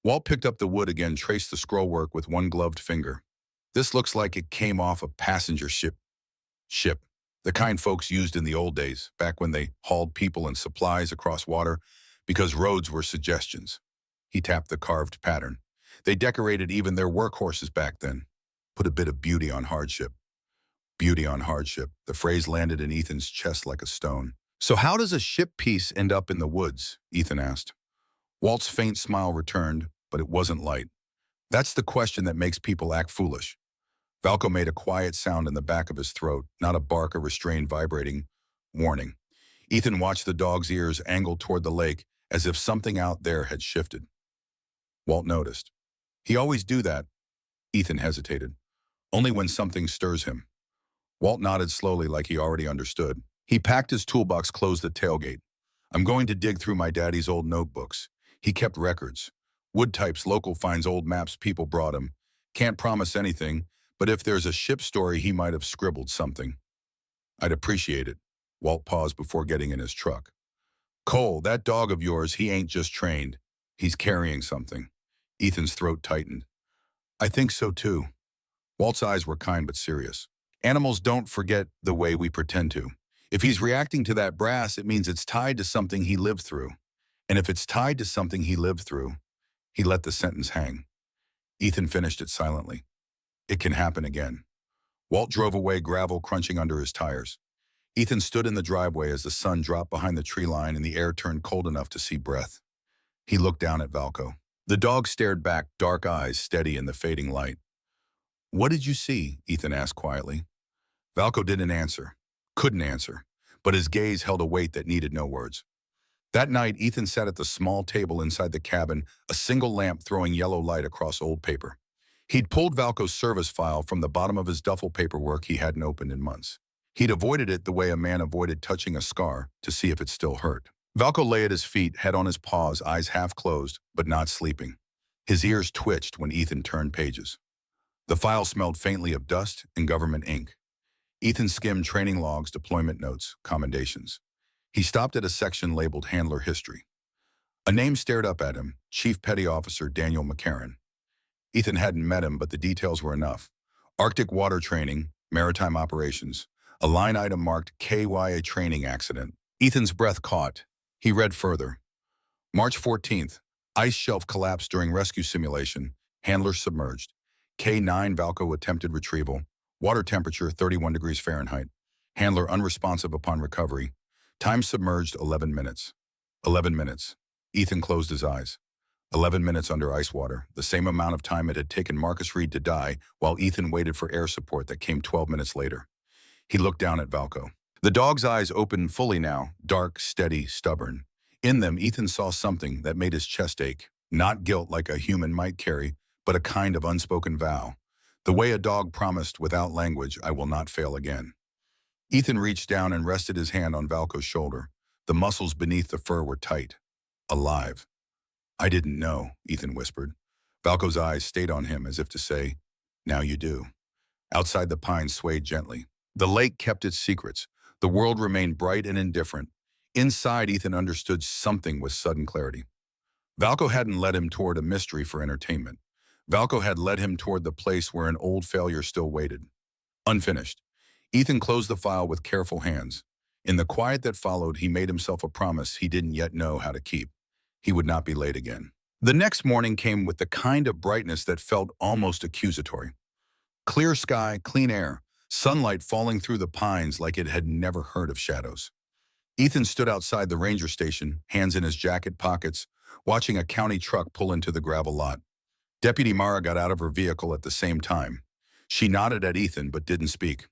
A: Walt picked up the wood again, traced the scrollwork with one gloved finger. This looks like it came off a passenger ship. The kind folks used in the old days, back when they hauled people and supplies across water because roads were suggestions. He tapped the carved pattern. They decorated even their workhorses back then. Put a bit of beauty on hardship. Beauty on hardship. The phrase landed in Ethan's chest like a stone. So how does a ship piece end up in the woods? Ethan asked. Walt's faint smile returned, but it wasn't light. That's the question that makes people act foolish. Valco made a quiet sound in the back of his throat, not a bark or restrained vibrating warning. Ethan watched the dog's ears angle toward the lake as if something out there had shifted. Walt noticed. He always do that. Ethan hesitated. Only when something stirs him. Walt nodded slowly like he already understood. He packed his toolbox, closed the tailgate. I'm going to dig through my daddy's old notebooks. He kept records. Wood types, local finds, old maps people brought him. Can't promise anything, but if there's a ship story, he might have scribbled something. I'd appreciate it. Walt paused before getting in his truck. Cole, that dog of yours, he ain't just trained. He's carrying something. Ethan's throat tightened. I think so too. Walt's eyes were kind but serious. Animals don't forget the way we pretend to. If he's reacting to that brass, it means it's tied to something he lived through. And if it's tied to something he lived through, he let the sentence hang. Ethan finished it silently. It can happen again. Walt drove away, gravel crunching under his tires. Ethan stood in the driveway as the sun dropped behind the tree line and the air turned cold enough to see breath. He looked down at Valco. The dog stared back, dark eyes steady in the fading light. What did you see? Ethan asked quietly. Valco didn't answer, couldn't answer, but his gaze held a weight that needed no words. That night, Ethan sat at the small table inside the cabin, a single lamp throwing yellow light across old paper. He'd pulled Valco's service file from the bottom of his duffel, paperwork he hadn't opened in months. He'd avoided it the way a man avoided touching a scar to see if it still hurt. Valco lay at his feet, head on his paws, eyes half closed, but not sleeping. His ears twitched when Ethan turned pages. The file smelled faintly of dust and government ink. Ethan skimmed training logs, deployment notes, commendations. He stopped at a section labeled Handler History. A name stared up at him, Chief Petty Officer Daniel McCarran. Ethan hadn't met him, but the details were enough. Arctic water training, maritime operations, a line item marked KYA training accident. Ethan's breath caught. He read further. March 14th, ice shelf collapsed during rescue simulation, handler submerged. K9 Valco attempted retrieval, water temperature 31 degrees Fahrenheit, handler unresponsive upon recovery, time submerged 11 minutes. 11 minutes. Ethan closed his eyes. 11 minutes under ice water, the same amount of time it had taken Marcus Reed to die, while Ethan waited for air support that came 12 minutes later. He looked down at Valco. The dog's eyes opened fully now, dark, steady, stubborn. In them, Ethan saw something that made his chest ache. Not guilt like a human might carry, but a kind of unspoken vow. The way a dog promised without language, I will not fail again. Ethan reached down and rested his hand on Valco's shoulder. The muscles beneath the fur were tight. Alive. I didn't know, Ethan whispered. Valco's eyes stayed on him as if to say, now you do. Outside, the pines swayed gently. The lake kept its secrets. The world remained bright and indifferent. Inside, Ethan understood something with sudden clarity. Valco hadn't led him toward a mystery for entertainment. Valco had led him toward the place where an old failure still waited. Unfinished. Ethan closed the file with careful hands. In the quiet that followed, he made himself a promise he didn't yet know how to keep. He would not be late again. The next morning came with the kind of brightness that felt almost accusatory. Clear sky, clean air, sunlight falling through the pines like it had never heard of shadows. Ethan stood outside the ranger station, hands in his jacket pockets, watching a county truck pull into the gravel lot. Deputy Mara got out of her vehicle at the same time. She nodded at Ethan but didn't speak.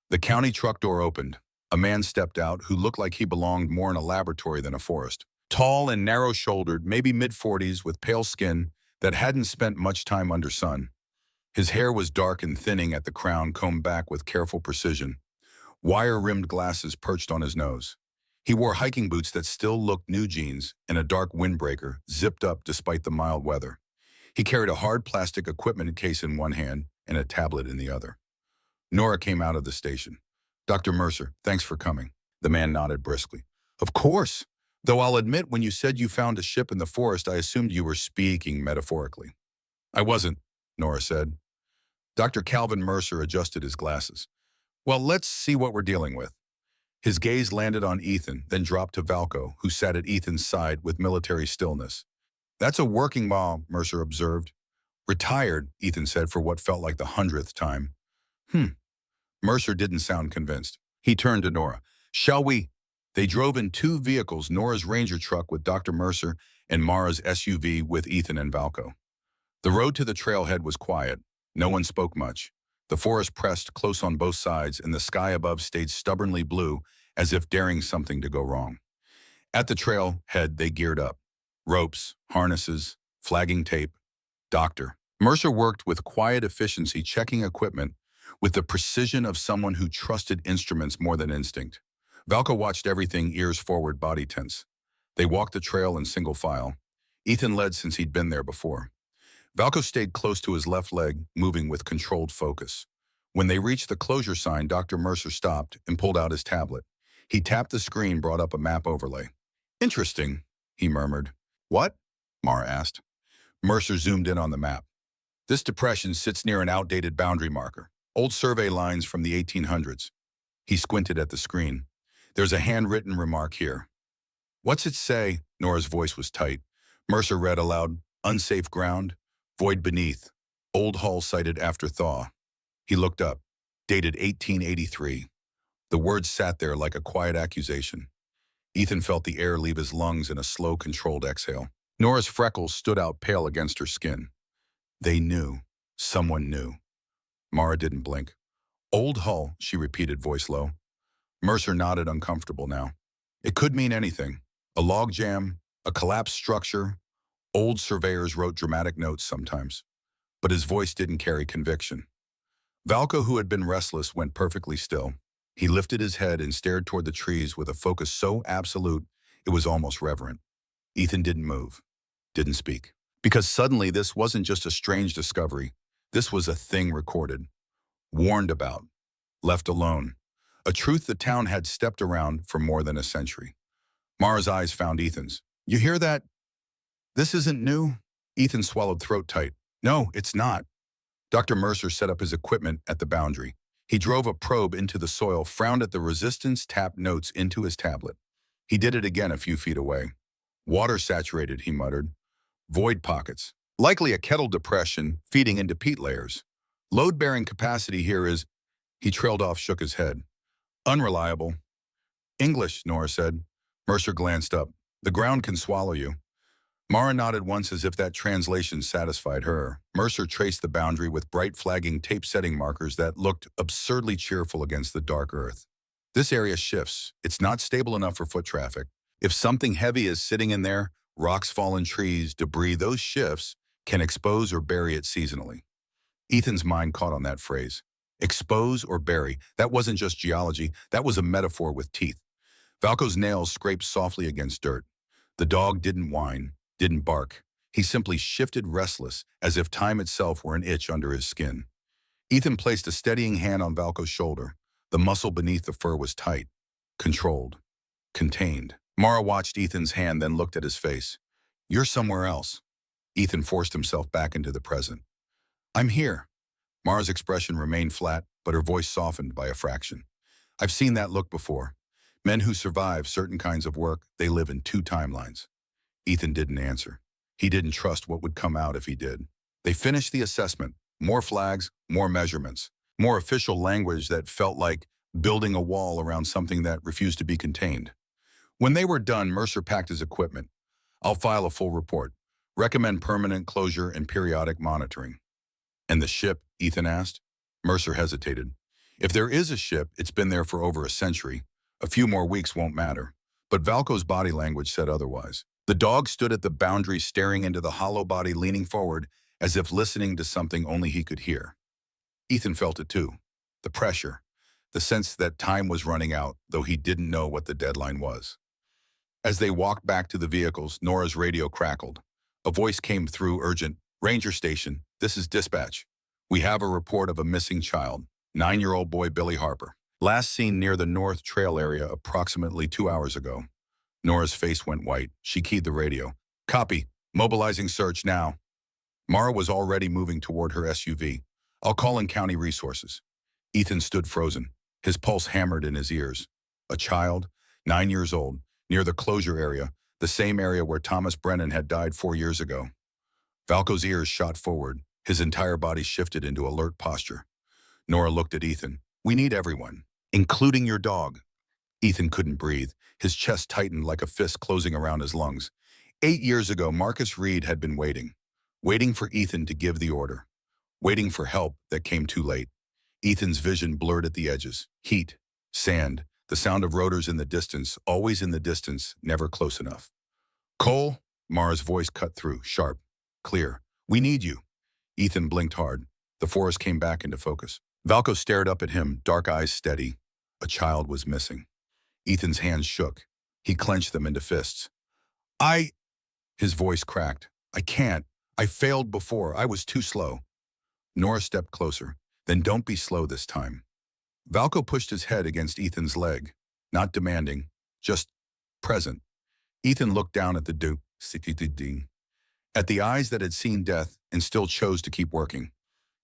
A: The county truck door opened. A man stepped out who looked like he belonged more in a laboratory than a forest. Tall and narrow-shouldered, maybe mid-40s, with pale skin that hadn't spent much time under sun. His hair was dark and thinning at the crown, combed back with careful precision. Wire-rimmed glasses perched on his nose. He wore hiking boots that still looked new jeans and a dark windbreaker, zipped up despite the mild weather. He carried a hard plastic equipment case in one hand and a tablet in the other. Nora came out of the station. "Dr. Mercer, thanks for coming." The man nodded briskly. "Of course. Though I'll admit when you said you found a ship in the forest, I assumed you were speaking metaphorically." "I wasn't," Nora said. Dr. Calvin Mercer adjusted his glasses. "Well, let's see what we're dealing with." His gaze landed on Ethan, then dropped to Valco, who sat at Ethan's side with military stillness. "That's a working mom," Mercer observed. "Retired," Ethan said for what felt like the 100th time. Mercer didn't sound convinced. He turned to Nora. "Shall we?" They drove in two vehicles, Nora's Ranger truck with Dr. Mercer and Mara's SUV with Ethan and Valco. The road to the trailhead was quiet. No one spoke much. The forest pressed close on both sides, and the sky above stayed stubbornly blue, as if daring something to go wrong. At the trailhead, they geared up. Ropes, harnesses, flagging tape. Doctor. Mercer worked with quiet efficiency, checking equipment with the precision of someone who trusted instruments more than instinct. Valco watched everything, ears forward, body tense. They walked the trail in single file. Ethan led since he'd been there before. Valco stayed close to his left leg, moving with controlled focus. When they reached the closure sign, Dr. Mercer stopped and pulled out his tablet. He tapped the screen, brought up a map overlay. "Interesting," he murmured. "What?" Mara asked. Mercer zoomed in on the map. "This depression sits near an outdated boundary marker. Old survey lines from the 1800s. He squinted at the screen. "There's a handwritten remark here." "What's it say?" Nora's voice was tight. Mercer read aloud, "Unsafe ground. Void beneath. Old hull sighted after thaw." He looked up. Dated 1883. The words sat there like a quiet accusation. Ethan felt the air leave his lungs in a slow, controlled exhale. Nora's freckles stood out pale against her skin. They knew. Someone knew. Mara didn't blink. "Old hull," she repeated, voice low. Mercer nodded, uncomfortable now. It could mean anything. A log jam, a collapsed structure. Old surveyors wrote dramatic notes sometimes. But his voice didn't carry conviction. Valco, who had been restless, went perfectly still. He lifted his head and stared toward the trees with a focus so absolute it was almost reverent. Ethan didn't move, didn't speak. Because suddenly this wasn't just a strange discovery. This was a thing recorded, warned about, left alone. A truth the town had stepped around for more than a century. Mara's eyes found Ethan's. "You hear that? This isn't new?" Ethan swallowed throat tight. "No, it's not." Dr. Mercer set up his equipment at the boundary. He drove a probe into the soil, frowned at the resistance, tapped notes into his tablet. He did it again a few feet away. "Water saturated," he muttered. "Void pockets. Likely a kettle depression feeding into peat layers. Load-bearing capacity here is..." He trailed off, shook his head. "Unreliable." "English," Nora said. Mercer glanced up. "The ground can swallow you." Mara nodded once as if that translation satisfied her. Mercer traced the boundary with bright flagging tape-setting markers that looked absurdly cheerful against the dark earth. "This area shifts. It's not stable enough for foot traffic. If something heavy is sitting in there, rocks, fallen trees, debris, those shifts can expose or bury it seasonally." Ethan's mind caught on that phrase. Expose or bury. That wasn't just geology. That was a metaphor with teeth. Valco's nails scraped softly against dirt. The dog didn't whine, didn't bark. He simply shifted, restless, as if time itself were an itch under his skin. Ethan placed a steadying hand on Valco's shoulder. The muscle beneath the fur was tight, controlled, contained. Mara watched Ethan's hand, then looked at his face. "You're somewhere else." Ethan forced himself back into the present. "I'm here." Mara's expression remained flat, but her voice softened by a fraction. "I've seen that look before. Men who survive certain kinds of work, they live in two timelines." Ethan didn't answer. He didn't trust what would come out if he did. They finished the assessment. More flags, more measurements, more official language that felt like building a wall around something that refused to be contained. When they were done, Mercer packed his equipment. I'll file a full report. Recommend permanent closure and periodic monitoring. And the ship? Ethan asked. Mercer hesitated. If there is a ship, it's been there for over a century. A few more weeks won't matter. But Valco's body language said otherwise. The dog stood at the boundary staring into the hollow body, leaning forward as if listening to something only he could hear. Ethan felt it too. The pressure. The sense that time was running out, though he didn't know what the deadline was. As they walked back to the vehicles, Nora's radio crackled. A voice came through, urgent. Ranger Station, this is dispatch. We have a report of a missing child, 9-year-old boy Billy Harper. Last seen near the North Trail area approximately 2 hours ago. Nora's face went white. She keyed the radio. Copy. Mobilizing search now. Mara was already moving toward her SUV. I'll call in county resources. Ethan stood frozen, his pulse hammered in his ears. A child, 9 years old, near the closure area, the same area where Thomas Brennan had died 4 years ago. Valco's ears shot forward. His entire body shifted into alert posture. Nora looked at Ethan. We need everyone, including your dog. Ethan couldn't breathe. His chest tightened like a fist closing around his lungs. 8 years ago, Marcus Reed had been waiting for Ethan to give the order, waiting for help that came too late. Ethan's vision blurred at the edges. Heat, sand, the sound of rotors in the distance, always in the distance, never close enough. Cole, Mara's voice cut through, sharp, clear. We need you. Ethan blinked hard. The forest came back into focus. Valco stared up at him, dark eyes steady. A child was missing. Ethan's hands shook. He clenched them into fists. His voice cracked. I can't. I failed before. I was too slow. Nora stepped closer. Then don't be slow this time. Valco pushed his head against Ethan's leg, not demanding, just present. Ethan looked down at the Duke, at the eyes that had seen death and still chose to keep working.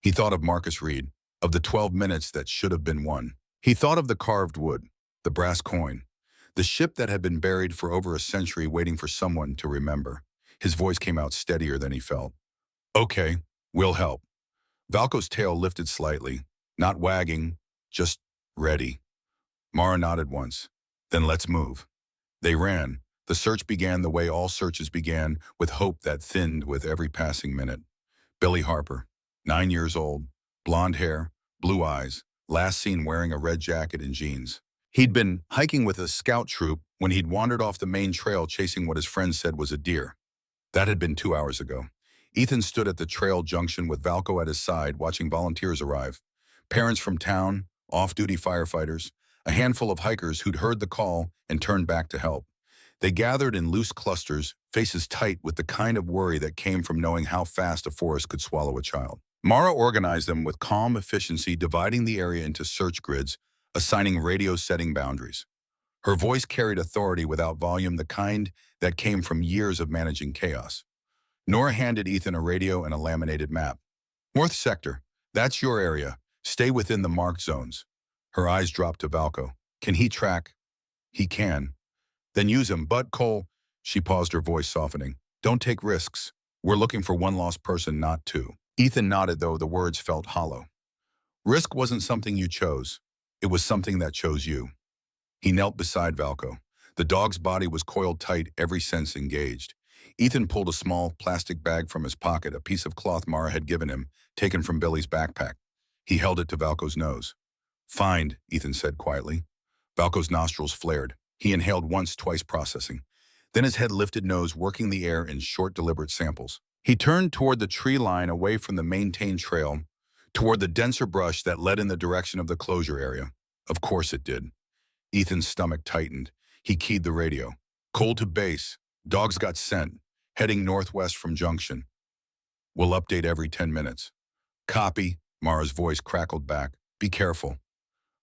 A: He thought of Marcus Reed, of the 12 minutes that should have been won. He thought of the carved wood, the brass coin, the ship that had been buried for over a century waiting for someone to remember. His voice came out steadier than he felt. Okay, we'll help. Valco's tail lifted slightly, not wagging, just ready. Mara nodded once. Then let's move. They ran. The search began the way all searches began, with hope that thinned with every passing minute. Billy Harper, 9 years old, blonde hair, blue eyes, last seen wearing a red jacket and jeans. He'd been hiking with a scout troop when he'd wandered off the main trail chasing what his friends said was a deer. That had been 2 hours ago. Ethan stood at the trail junction with Valco at his side, watching volunteers arrive. Parents from town, off-duty firefighters, a handful of hikers who'd heard the call and turned back to help. They gathered in loose clusters, faces tight with the kind of worry that came from knowing how fast a forest could swallow a child. Mara organized them with calm efficiency, dividing the area into search grids, assigning radio setting boundaries. Her voice carried authority without volume, the kind that came from years of managing chaos. Nora handed Ethan a radio and a laminated map. North Sector, that's your area. Stay within the marked zones. Her eyes dropped to Valco. Can he track? He can. Then use him. But Cole, she paused, her voice softening. Don't take risks. We're looking for one lost person, not two. Ethan nodded, though the words felt hollow. Risk wasn't something you chose. It was something that chose you. He knelt beside Valco. The dog's body was coiled tight, every sense engaged. Ethan pulled a small plastic bag from his pocket, a piece of cloth Mara had given him, taken from Billy's backpack. He held it to Valco's nose. Find, Ethan said quietly. Valco's nostrils flared. He inhaled once, twice, processing. Then his head lifted, nose working the air in short, deliberate samples. He turned toward the tree line away from the maintained trail, toward the denser brush that led in the direction of the closure area. Of course it did. Ethan's stomach tightened. He keyed the radio. Cole to base. Dogs got sent, heading northwest from Junction. We'll update every 10 minutes. Copy, Mara's voice crackled back. Be careful.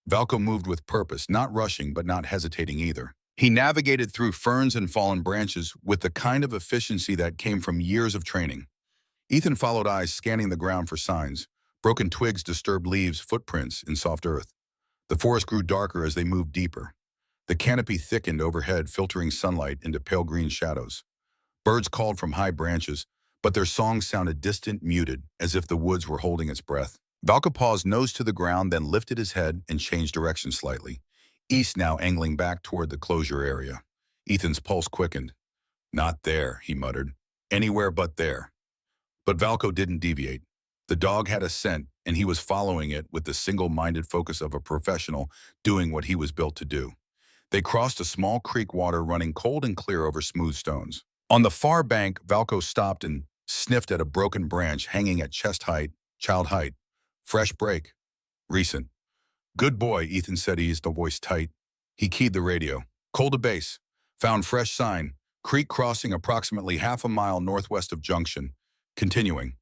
A: Valco moved with purpose, not rushing but not hesitating either. He navigated through ferns and fallen branches with the kind of efficiency that came from years of training. Ethan followed, eyes scanning the ground for signs. Broken twigs, disturbed leaves, footprints in soft earth. The forest grew darker as they moved deeper. The canopy thickened overhead, filtering sunlight into pale green shadows. Birds called from high branches, but their songs sounded distant, muted, as if the woods were holding its breath. Valco paused, nose to the ground, then lifted his head and changed direction slightly. East now, angling back toward the closure area. Ethan's pulse quickened. Not there, he muttered. Anywhere but there. But Valco didn't deviate. The dog had a scent, and he was following it with the single-minded focus of a professional doing what he was built to do. They crossed a small creek, water running cold and clear over smooth stones. On the far bank, Valco stopped and sniffed at a broken branch hanging at chest height, child height. Fresh break. Recent. Good boy, Ethan said, eased, the voice tight. He keyed the radio. Coal to base. Found fresh sign. Creek crossing approximately half a mile northwest of Junction. Continuing.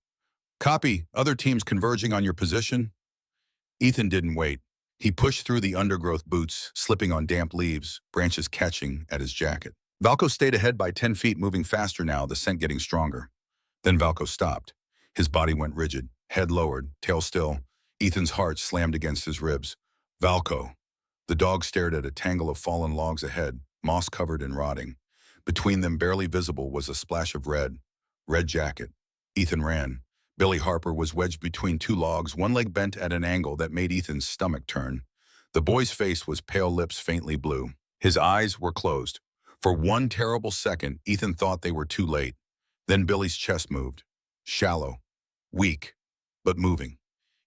A: Copy. Other teams converging on your position? Ethan didn't wait. He pushed through the undergrowth, boots slipping on damp leaves, branches catching at his jacket. Valco stayed ahead by 10 feet, moving faster now, the scent getting stronger. Then Valco stopped. His body went rigid, head lowered, tail still. Ethan's heart slammed against his ribs. Valco. The dog stared at a tangle of fallen logs ahead, moss-covered and rotting. Between them, barely visible, was a splash of red. Red jacket. Ethan ran. Billy Harper was wedged between two logs, one leg bent at an angle that made Ethan's stomach turn. The boy's face was pale, lips faintly blue. His eyes were closed. For one terrible second, Ethan thought they were too late. Then Billy's chest moved. Shallow. Weak. But moving.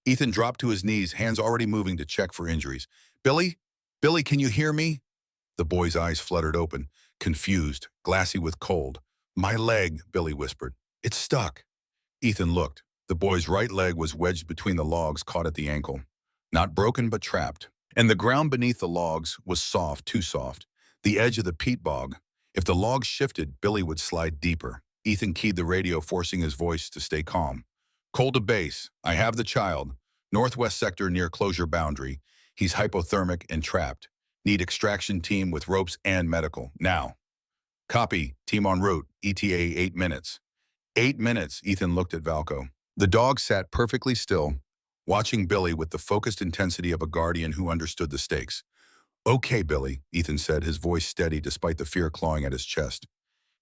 A: Ethan dropped to his knees, hands already moving to check for injuries. Billy? Billy, can you hear me? The boy's eyes fluttered open, confused, glassy with cold. My leg, Billy whispered. It's stuck. Ethan looked. The boy's right leg was wedged between the logs, caught at the ankle. Not broken, but trapped. And the ground beneath the logs was soft, too soft. The edge of the peat bog. If the logs shifted, Billy would slide deeper. Ethan keyed the radio, forcing his voice to stay calm. Coal to base. I have the child. Northwest sector near closure boundary. He's hypothermic and trapped. Need extraction team with ropes and medical. Now. Copy. Team en route. ETA 8 minutes. 8 minutes, Ethan looked at Valco. The dog sat perfectly still, watching Billy with the focused intensity of a guardian who understood the stakes. Okay, Billy, Ethan said, his voice steady despite the fear clawing at his chest.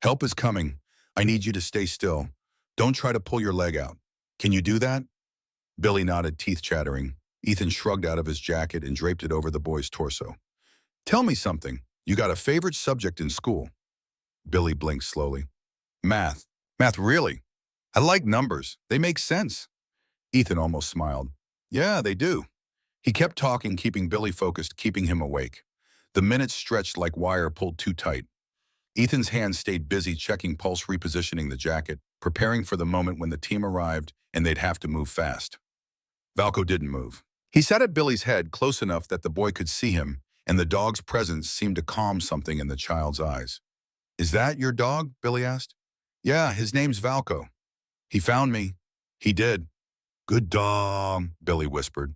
A: Help is coming. I need you to stay still. Don't try to pull your leg out. Can you do that? Billy nodded, teeth chattering. Ethan shrugged out of his jacket and draped it over the boy's torso. Tell me something. You got a favorite subject in school? Billy blinked slowly. Math. Math, really? I like numbers. They make sense. Ethan almost smiled. Yeah, they do. He kept talking, keeping Billy focused, keeping him awake. The minutes stretched like wire pulled too tight. Ethan's hands stayed busy checking pulse, repositioning the jacket, preparing for the moment when the team arrived and they'd have to move fast. Valco didn't move. He sat at Billy's head, close enough that the boy could see him, and the dog's presence seemed to calm something in the child's eyes. Is that your dog? Billy asked. Yeah, his name's Valco. He found me. He did. Good dog, Billy whispered.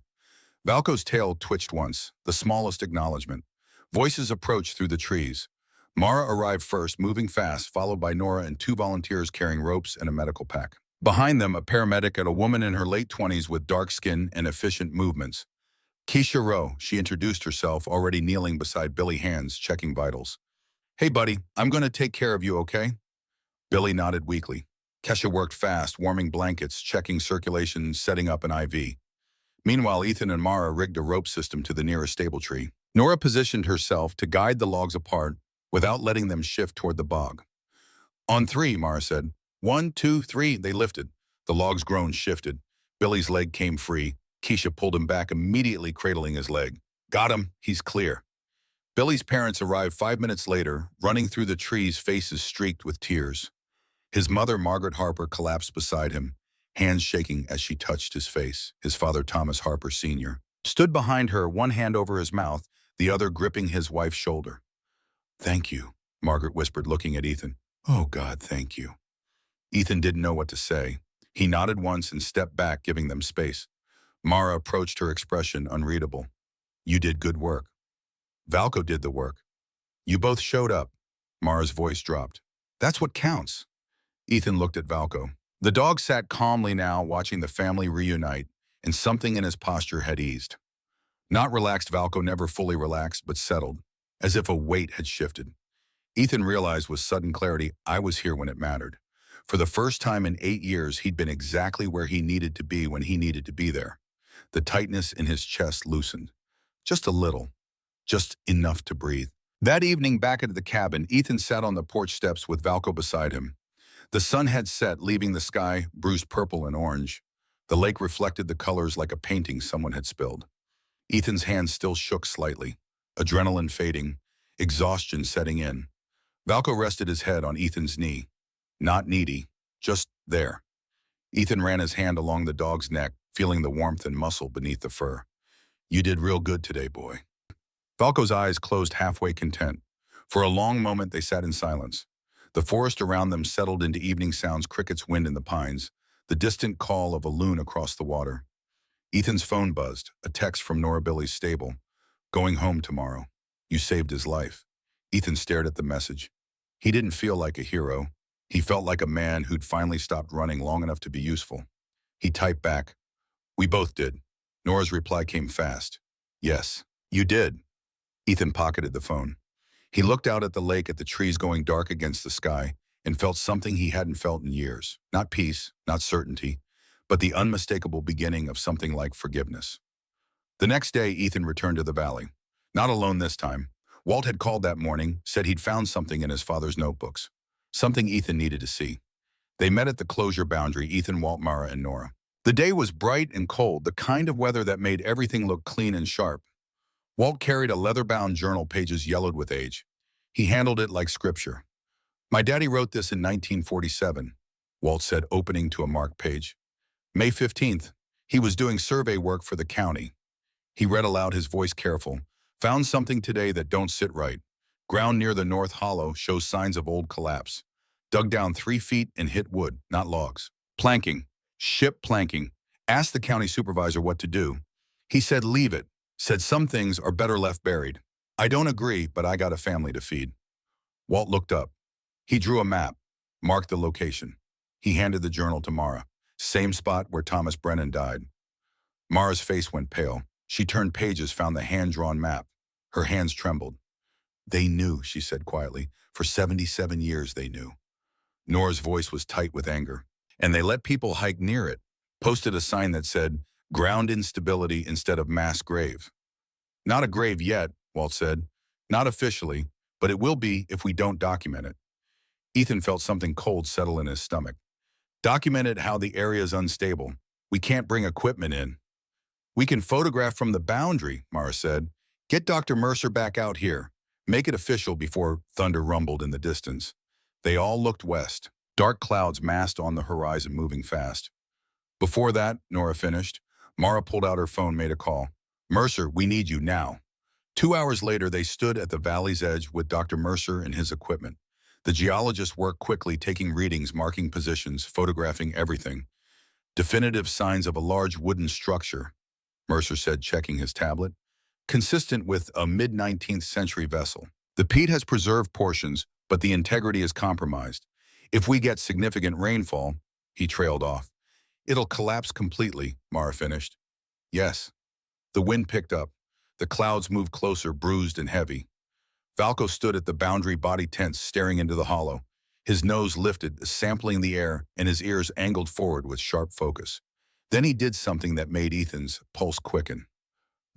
A: Valco's tail twitched once, the smallest acknowledgement. Voices approached through the trees. Mara arrived first, moving fast, followed by Nora and 2 volunteers carrying ropes and a medical pack. Behind them, a paramedic and a woman in her late 20s with dark skin and efficient movements. Keisha Rowe, she introduced herself, already kneeling beside Billy's hands, checking vitals. Hey, buddy, I'm going to take care of you, okay? Billy nodded weakly. Kesha worked fast, warming blankets, checking circulation, setting up an IV. Meanwhile, Ethan and Mara rigged a rope system to the nearest stable tree. Nora positioned herself to guide the logs apart without letting them shift toward the bog. On 3, Mara said. 1, 2, 3, they lifted. The logs groaned, shifted. Billy's leg came free. Keisha pulled him back, immediately cradling his leg. Got him, he's clear. Billy's parents arrived 5 minutes later, running through the trees, faces streaked with tears. His mother, Margaret Harper, collapsed beside him, hands shaking as she touched his face. His father, Thomas Harper Sr., stood behind her, one hand over his mouth, the other gripping his wife's shoulder. Thank you, Margaret whispered, looking at Ethan. Oh, God, thank you. Ethan didn't know what to say. He nodded once and stepped back, giving them space. Mara approached, her expression unreadable. You did good work. Valco did the work. You both showed up. Mara's voice dropped. That's what counts. Ethan looked at Valco. The dog sat calmly now, watching the family reunite, and something in his posture had eased. Not relaxed, Valco never fully relaxed, but settled, as if a weight had shifted. Ethan realized with sudden clarity, I was here when it mattered. For the first time in 8 years, he'd been exactly where he needed to be when he needed to be there. The tightness in his chest loosened. Just a little. Just enough to breathe. That evening, back at the cabin, Ethan sat on the porch steps with Valco beside him. The sun had set, leaving the sky bruised purple and orange. The lake reflected the colors like a painting someone had spilled. Ethan's hands still shook slightly, adrenaline fading, exhaustion setting in. Valco rested his head on Ethan's knee. Not needy, just there. Ethan ran his hand along the dog's neck, feeling the warmth and muscle beneath the fur. You did real good today, boy. Valco's eyes closed halfway content. For a long moment, they sat in silence. The forest around them settled into evening sounds, crickets, wind in the pines, the distant call of a loon across the water. Ethan's phone buzzed, a text from Nora Billy's stable. Going home tomorrow. You saved his life. Ethan stared at the message. He didn't feel like a hero. He felt like a man who'd finally stopped running long enough to be useful. He typed back, we both did. Nora's reply came fast. Yes, you did. Ethan pocketed the phone. He looked out at the lake, at the trees going dark against the sky, and felt something he hadn't felt in years. Not peace, not certainty, but the unmistakable beginning of something like forgiveness. The next day, Ethan returned to the valley. Not alone this time. Walt had called that morning, said he'd found something in his father's notebooks. Something Ethan needed to see. They met at the closure boundary, Ethan, Walt, Mara, and Nora. The day was bright and cold, the kind of weather that made everything look clean and sharp. Walt carried a leather-bound journal, pages yellowed with age. He handled it like scripture. My daddy wrote this in 1947, Walt said, opening to a marked page. May 15th, he was doing survey work for the county. He read aloud, his voice careful. Found something today that don't sit right. Ground near the North Hollow shows signs of old collapse. Dug down 3 feet and hit wood, not logs. Planking. Ship planking. Asked the county supervisor what to do. He said leave it. Said some things are better left buried. I don't agree, but I got a family to feed. Walt looked up. He drew a map, marked the location. He handed the journal to Mara. Same spot where Thomas Brennan died. Mara's face went pale. She turned pages, found the hand-drawn map. Her hands trembled. They knew, she said quietly. For 77 years they knew. Nora's voice was tight with anger. And they let people hike near it. Posted a sign that said, ground instability instead of mass grave. Not a grave yet, Walt said. Not officially, but it will be if we don't document it. Ethan felt something cold settle in his stomach. Documented how the area's unstable. We can't bring equipment in. We can photograph from the boundary, Mara said. Get Dr. Mercer back out here. Make it official before thunder rumbled in the distance. They all looked west. Dark clouds massed on the horizon, moving fast. Before that, Nora finished. Mara pulled out her phone, made a call. Mercer, we need you now. 2 hours later, they stood at the valley's edge with Dr. Mercer and his equipment. The geologist worked quickly, taking readings, marking positions, photographing everything. Definitive signs of a large wooden structure, Mercer said, checking his tablet. Consistent with a mid-19th century vessel. The peat has preserved portions, but the integrity is compromised. If we get significant rainfall, he trailed off. It'll collapse completely, Mara finished. Yes. The wind picked up. The clouds moved closer, bruised and heavy. Valco stood at the boundary, body tense, staring into the hollow. His nose lifted, sampling the air, and his ears angled forward with sharp focus. Then he did something that made Ethan's pulse quicken.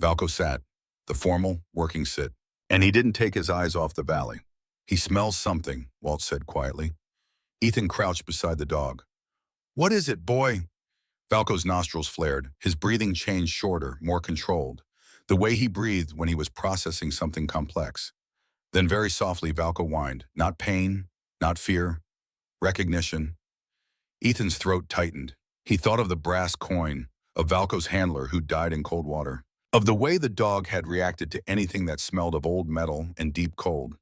A: Valco sat, the formal, working sit, and he didn't take his eyes off the valley. He smells something, Walt said quietly. Ethan crouched beside the dog. What is it, boy? Valco's nostrils flared. His breathing changed, shorter, more controlled. The way he breathed when he was processing something complex. Then very softly, Valco whined. Not pain, not fear, recognition. Ethan's throat tightened. He thought of the brass coin, of Valco's handler who died in cold water, of the way the dog had reacted to anything that smelled of old metal and deep cold.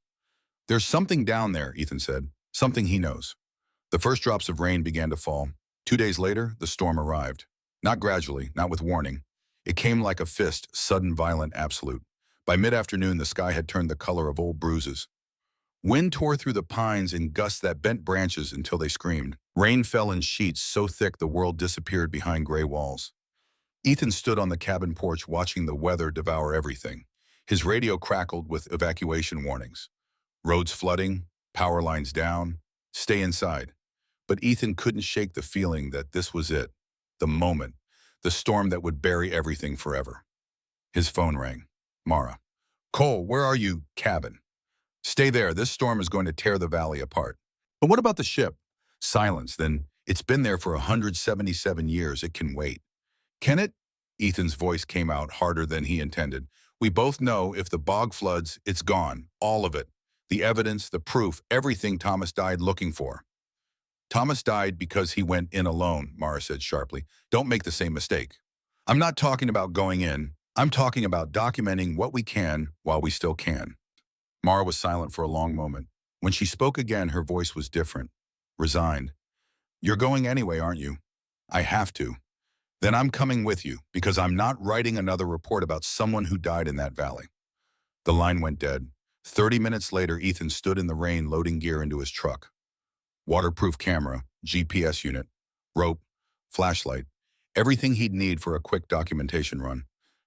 A: There's something down there, Ethan said. Something he knows. The first drops of rain began to fall. 2 days later, the storm arrived. Not gradually, not with warning. It came like a fist, sudden, violent, absolute. By mid-afternoon, the sky had turned the color of old bruises. Wind tore through the pines in gusts that bent branches until they screamed. Rain fell in sheets so thick the world disappeared behind gray walls. Ethan stood on the cabin porch watching the weather devour everything. His radio crackled with evacuation warnings. Roads flooding, power lines down, stay inside. But Ethan couldn't shake the feeling that this was it, the moment, the storm that would bury everything forever. His phone rang. Mara. Cole, where are you? Cabin. Stay there. This storm is going to tear the valley apart. But what about the ship? Silence. Then it's been there for 177 years. It can wait. Can it? Ethan's voice came out harder than he intended. We both know if the bog floods, it's gone. All of it. The evidence, the proof, everything Thomas died looking for. Thomas died because he went in alone, Mara said sharply. Don't make the same mistake. I'm not talking about going in. I'm talking about documenting what we can while we still can. Mara was silent for a long moment. When she spoke again, her voice was different, resigned. You're going anyway, aren't you? I have to. Then I'm coming with you, because I'm not writing another report about someone who died in that valley. The line went dead. 30 minutes later, Ethan stood in the rain loading gear into his truck. Waterproof camera, GPS unit, rope, flashlight, everything he'd need for a quick documentation run.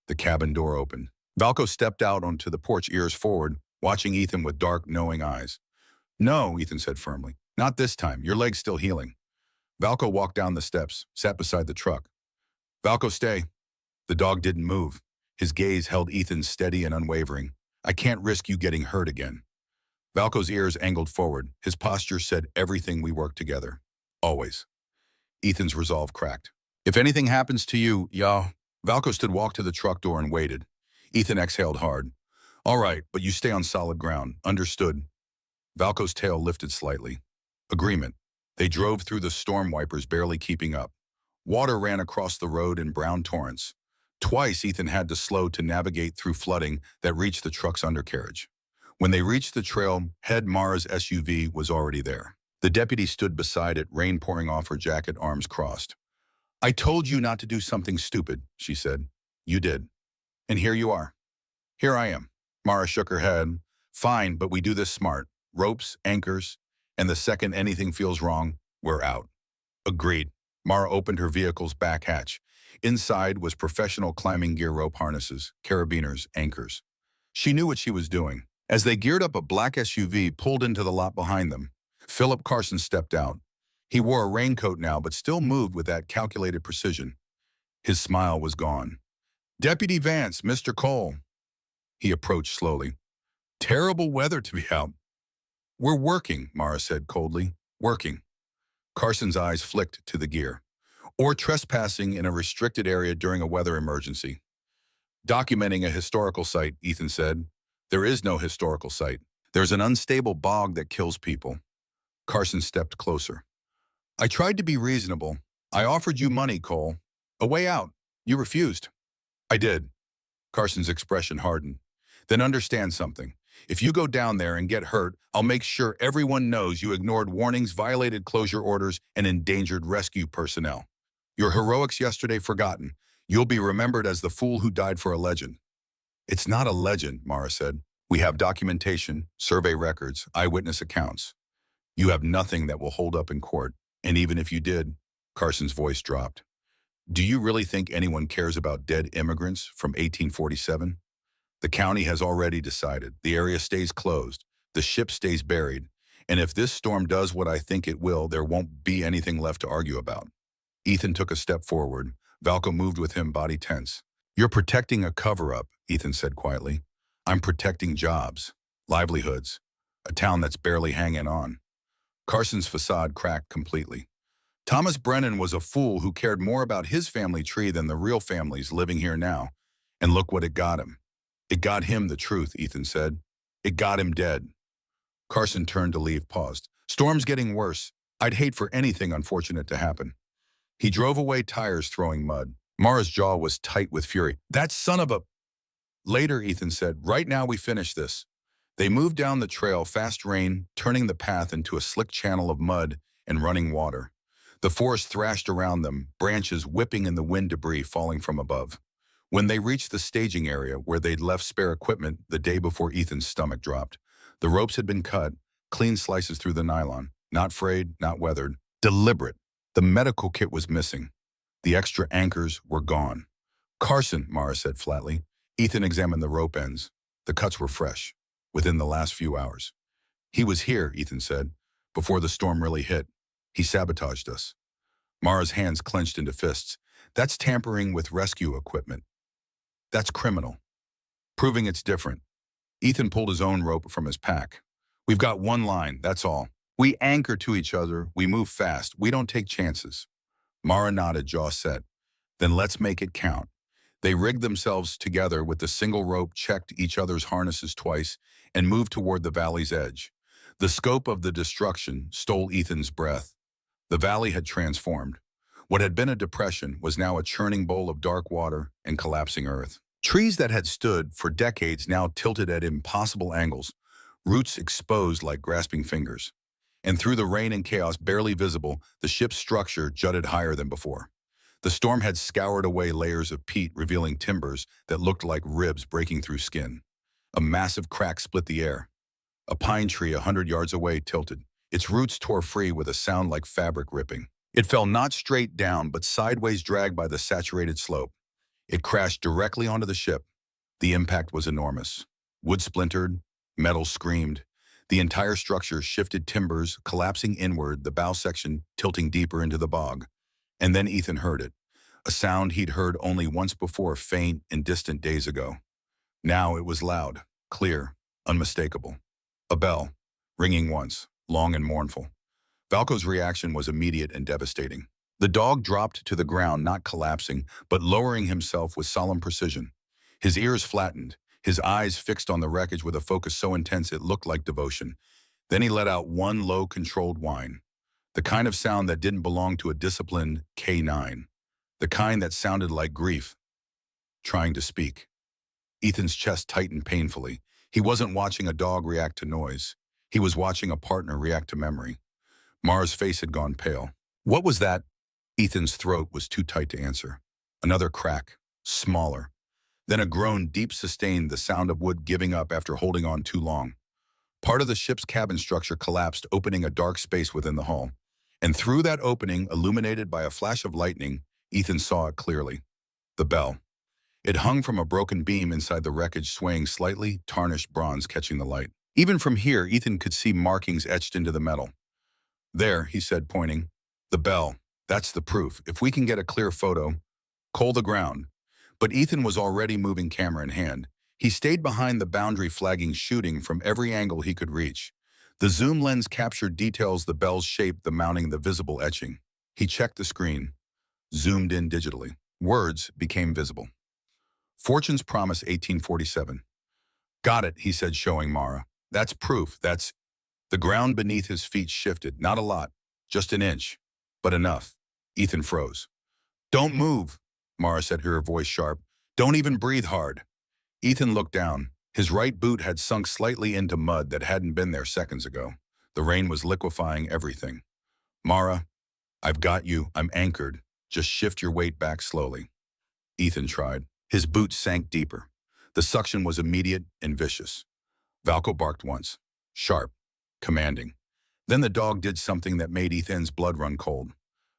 A: The cabin door opened. Valco stepped out onto the porch, ears forward, watching Ethan with dark, knowing eyes. No, Ethan said firmly. Not this time. Your leg's still healing. Valco walked down the steps, sat beside the truck. Valco, stay. The dog didn't move. His gaze held Ethan steady and unwavering. I can't risk you getting hurt again. Valco's ears angled forward. His posture said everything we work together. Always. Ethan's resolve cracked. If anything happens to you, Valco stood, walked to the truck door and waited. Ethan exhaled hard. All right, but you stay on solid ground. Understood. Valco's tail lifted slightly. Agreement. They drove through the storm wipers, barely keeping up. Water ran across the road in brown torrents. Twice, Ethan had to slow to navigate through flooding that reached the truck's undercarriage. When they reached the trail, head Mara's SUV was already there. The deputy stood beside it, rain pouring off her jacket, arms crossed. I told you not to do something stupid, she said. You did. And here you are. Here I am. Mara shook her head. Fine, but we do this smart. Ropes, anchors, and the second anything feels wrong, we're out. Agreed. Mara opened her vehicle's back hatch. Inside was professional climbing gear, rope harnesses, carabiners, anchors. She knew what she was doing. As they geared up, a black SUV pulled into the lot behind them. Philip Carson stepped out. He wore a raincoat now, but still moved with that calculated precision. His smile was gone. Deputy Vance, Mr. Cole. He approached slowly. Terrible weather to be out. We're working, Mara said coldly. Working. Carson's eyes flicked to the gear. Or trespassing in a restricted area during a weather emergency. Documenting a historical site, Ethan said. There is no historical site. There's an unstable bog that kills people. Carson stepped closer. I tried to be reasonable. I offered you money, Cole. A way out. You refused. I did. Carson's expression hardened. Then understand something. If you go down there and get hurt, I'll make sure everyone knows you ignored warnings, violated closure orders, and endangered rescue personnel. Your heroics yesterday forgotten. You'll be remembered as the fool who died for a legend. It's not a legend, Mara said. We have documentation, survey records, eyewitness accounts. You have nothing that will hold up in court. And even if you did, Carson's voice dropped. Do you really think anyone cares about dead immigrants from 1847? The county has already decided. The area stays closed. The ship stays buried. And if this storm does what I think it will, there won't be anything left to argue about. Ethan took a step forward. Valco moved with him, body tense. You're protecting a cover-up, Ethan said quietly. I'm protecting jobs, livelihoods, a town that's barely hanging on. Carson's facade cracked completely. Thomas Brennan was a fool who cared more about his family tree than the real families living here now. And look what it got him. It got him the truth, Ethan said. It got him dead. Carson turned to leave, paused. Storm's getting worse. I'd hate for anything unfortunate to happen. He drove away, tires throwing mud. Mara's jaw was tight with fury. That son of a... Later, Ethan said, right now we finish this. They moved down the trail, fast rain, turning the path into a slick channel of mud and running water. The forest thrashed around them, branches whipping in the wind, debris falling from above. When they reached the staging area where they'd left spare equipment the day before, Ethan's stomach dropped. The ropes had been cut, clean slices through the nylon, not frayed, not weathered, deliberate. The medical kit was missing. The extra anchors were gone. Carson, Mara said flatly. Ethan examined the rope ends. The cuts were fresh, within the last few hours. He was here, Ethan said, before the storm really hit. He sabotaged us. Mara's hands clenched into fists. That's tampering with rescue equipment. That's criminal. Proving it's different. Ethan pulled his own rope from his pack. We've got one line, that's all. We anchor to each other, we move fast, we don't take chances. Mara nodded, jaw set. Then let's make it count. They rigged themselves together with the single rope, checked each other's harnesses twice, and moved toward the valley's edge. The scope of the destruction stole Ethan's breath. The valley had transformed. What had been a depression was now a churning bowl of dark water and collapsing earth. Trees that had stood for decades now tilted at impossible angles, roots exposed like grasping fingers. And through the rain and chaos barely visible, the ship's structure jutted higher than before. The storm had scoured away layers of peat, revealing timbers that looked like ribs breaking through skin. A massive crack split the air. A pine tree 100 yards away tilted. Its roots tore free with a sound like fabric ripping. It fell not straight down, but sideways, dragged by the saturated slope. It crashed directly onto the ship. The impact was enormous. Wood splintered, metal screamed. The entire structure shifted, timbers collapsing inward, the bow section tilting deeper into the bog. And then Ethan heard it, a sound he'd heard only once before, faint and distant days ago. Now it was loud, clear, unmistakable. A bell, ringing once, long and mournful. Valko's reaction was immediate and devastating. The dog dropped to the ground, not collapsing, but lowering himself with solemn precision. His ears flattened, his eyes fixed on the wreckage with a focus so intense it looked like devotion. Then he let out one low, controlled whine. The kind of sound that didn't belong to a disciplined K9. The kind that sounded like grief, trying to speak. Ethan's chest tightened painfully. He wasn't watching a dog react to noise. He was watching a partner react to memory. Mara's face had gone pale. What was that? Ethan's throat was too tight to answer. Another crack, smaller. Then a groan, deep, sustained, the sound of wood giving up after holding on too long. Part of the ship's cabin structure collapsed, opening a dark space within the hull. And through that opening, illuminated by a flash of lightning, Ethan saw it clearly. The bell. It hung from a broken beam inside the wreckage, swaying slightly, tarnished bronze catching the light. Even from here, Ethan could see markings etched into the metal. There, he said, pointing. The bell. That's the proof. If we can get a clear photo, coal the ground. But Ethan was already moving, camera in hand. He stayed behind the boundary, flagging, shooting from every angle he could reach. The zoom lens captured details, the bell's shape, the mounting, the visible etching. He checked the screen, zoomed in digitally. Words became visible. Fortune's Promise, 1847. Got it, he said, showing Mara. That's proof, that's... The ground beneath his feet shifted, not a lot, just an inch, but enough. Ethan froze. Don't move, Mara said, her voice sharp. Don't even breathe hard. Ethan looked down. His right boot had sunk slightly into mud that hadn't been there seconds ago. The rain was liquefying everything. Mara, I've got you. I'm anchored. Just shift your weight back slowly. Ethan tried. His boot sank deeper. The suction was immediate and vicious. Valko barked once. Sharp. Commanding. Then the dog did something that made Ethan's blood run cold.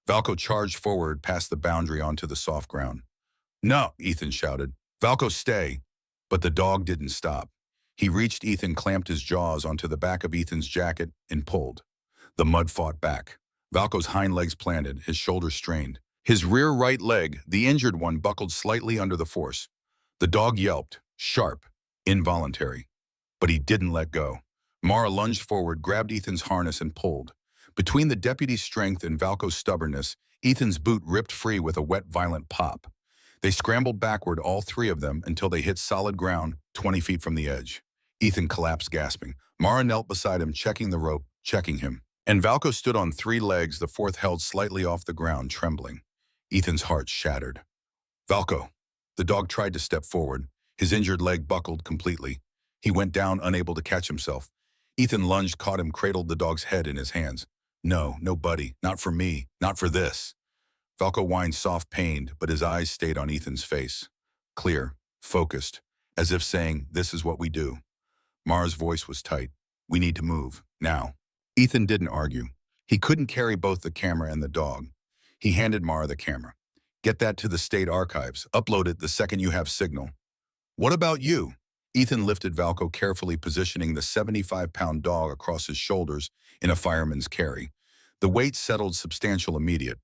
A: Valko charged forward past the boundary onto the soft ground. No, Ethan shouted. Valko, stay. But the dog didn't stop. He reached Ethan, clamped his jaws onto the back of Ethan's jacket, and pulled. The mud fought back. Valko's hind legs planted, his shoulders strained. His rear right leg, the injured one, buckled slightly under the force. The dog yelped, sharp, involuntary. But he didn't let go. Mara lunged forward, grabbed Ethan's harness, and pulled. Between the deputy's strength and Valko's stubbornness, Ethan's boot ripped free with a wet, violent pop. They scrambled backward, all three of them, until they hit solid ground 20 feet from the edge. Ethan collapsed, gasping. Mara knelt beside him, checking the rope, checking him. And Valko stood on three legs, the fourth held slightly off the ground, trembling. Ethan's heart shattered. Valko. The dog tried to step forward. His injured leg buckled completely. He went down, unable to catch himself. Ethan lunged, caught him, cradled the dog's head in his hands. No, buddy, not for me, not for this. Valko whined, soft, pained, but his eyes stayed on Ethan's face. Clear, focused, as if saying, this is what we do. Mara's voice was tight. We need to move, now. Ethan didn't argue. He couldn't carry both the camera and the dog. He handed Mara the camera. Get that to the state archives. Upload it the second you have signal. What about you? Ethan lifted Valko, carefully positioning the 75-pound dog across his shoulders in a fireman's carry. The weight settled, substantial, immediate.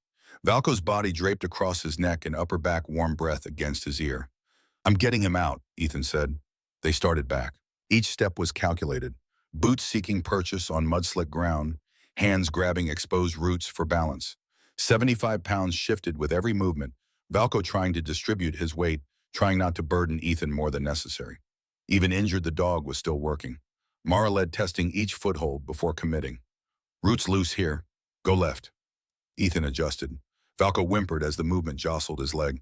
A: Valko's body draped across his neck and upper back, warm breath against his ear. I'm getting him out, Ethan said. They started back. Each step was calculated. Boots seeking purchase on mud-slick ground, hands grabbing exposed roots for balance. 75 pounds shifted with every movement, Valco trying to distribute his weight, trying not to burden Ethan more than necessary. Even injured, the dog was still working. Mara led, testing each foothold before committing. Roots loose here. Go left. Ethan adjusted. Valco whimpered as the movement jostled his leg.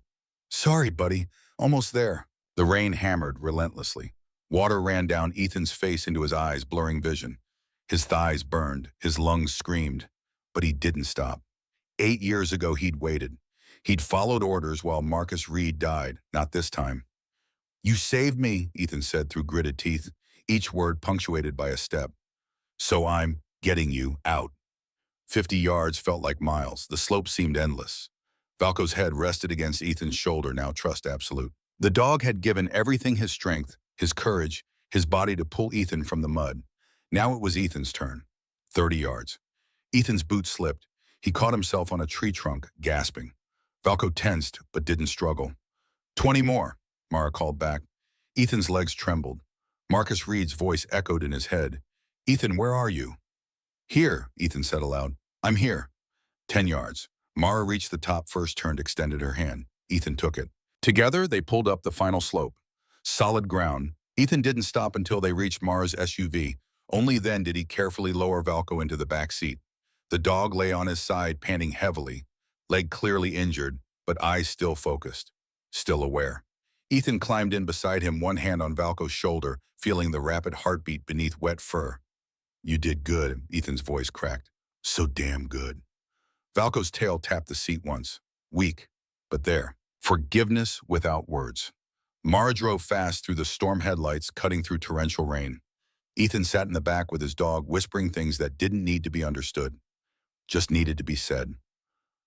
A: Sorry, buddy. Almost there. The rain hammered relentlessly. Water ran down Ethan's face into his eyes, blurring vision. His thighs burned. His lungs screamed. But he didn't stop. 8 years ago, he'd waited. He'd followed orders while Marcus Reed died. Not this time. You saved me, Ethan said through gritted teeth, each word punctuated by a step. So I'm getting you out. 50 yards felt like miles. The slope seemed endless. Valco's head rested against Ethan's shoulder, now trust absolute. The dog had given everything, his strength, his courage, his body, to pull Ethan from the mud. Now it was Ethan's turn. 30 yards. Ethan's boot slipped. He caught himself on a tree trunk, gasping. Valco tensed, but didn't struggle. 20 more, Mara called back. Ethan's legs trembled. Marcus Reed's voice echoed in his head. Ethan, where are you? Here, Ethan said aloud. I'm here. 10 yards. Mara reached the top first, turned, extended her hand. Ethan took it. Together, they pulled up the final slope. Solid ground. Ethan didn't stop until they reached Mara's SUV. Only then did he carefully lower Valco into the back seat. The dog lay on his side, panting heavily, leg clearly injured, but eyes still focused, still aware. Ethan climbed in beside him, one hand on Valco's shoulder, feeling the rapid heartbeat beneath wet fur. You did good, Ethan's voice cracked. So damn good. Valco's tail tapped the seat once. Weak, but there. Forgiveness without words. Mara drove fast through the storm headlights, cutting through torrential rain. Ethan sat in the back with his dog, whispering things that didn't need to be understood, just needed to be said.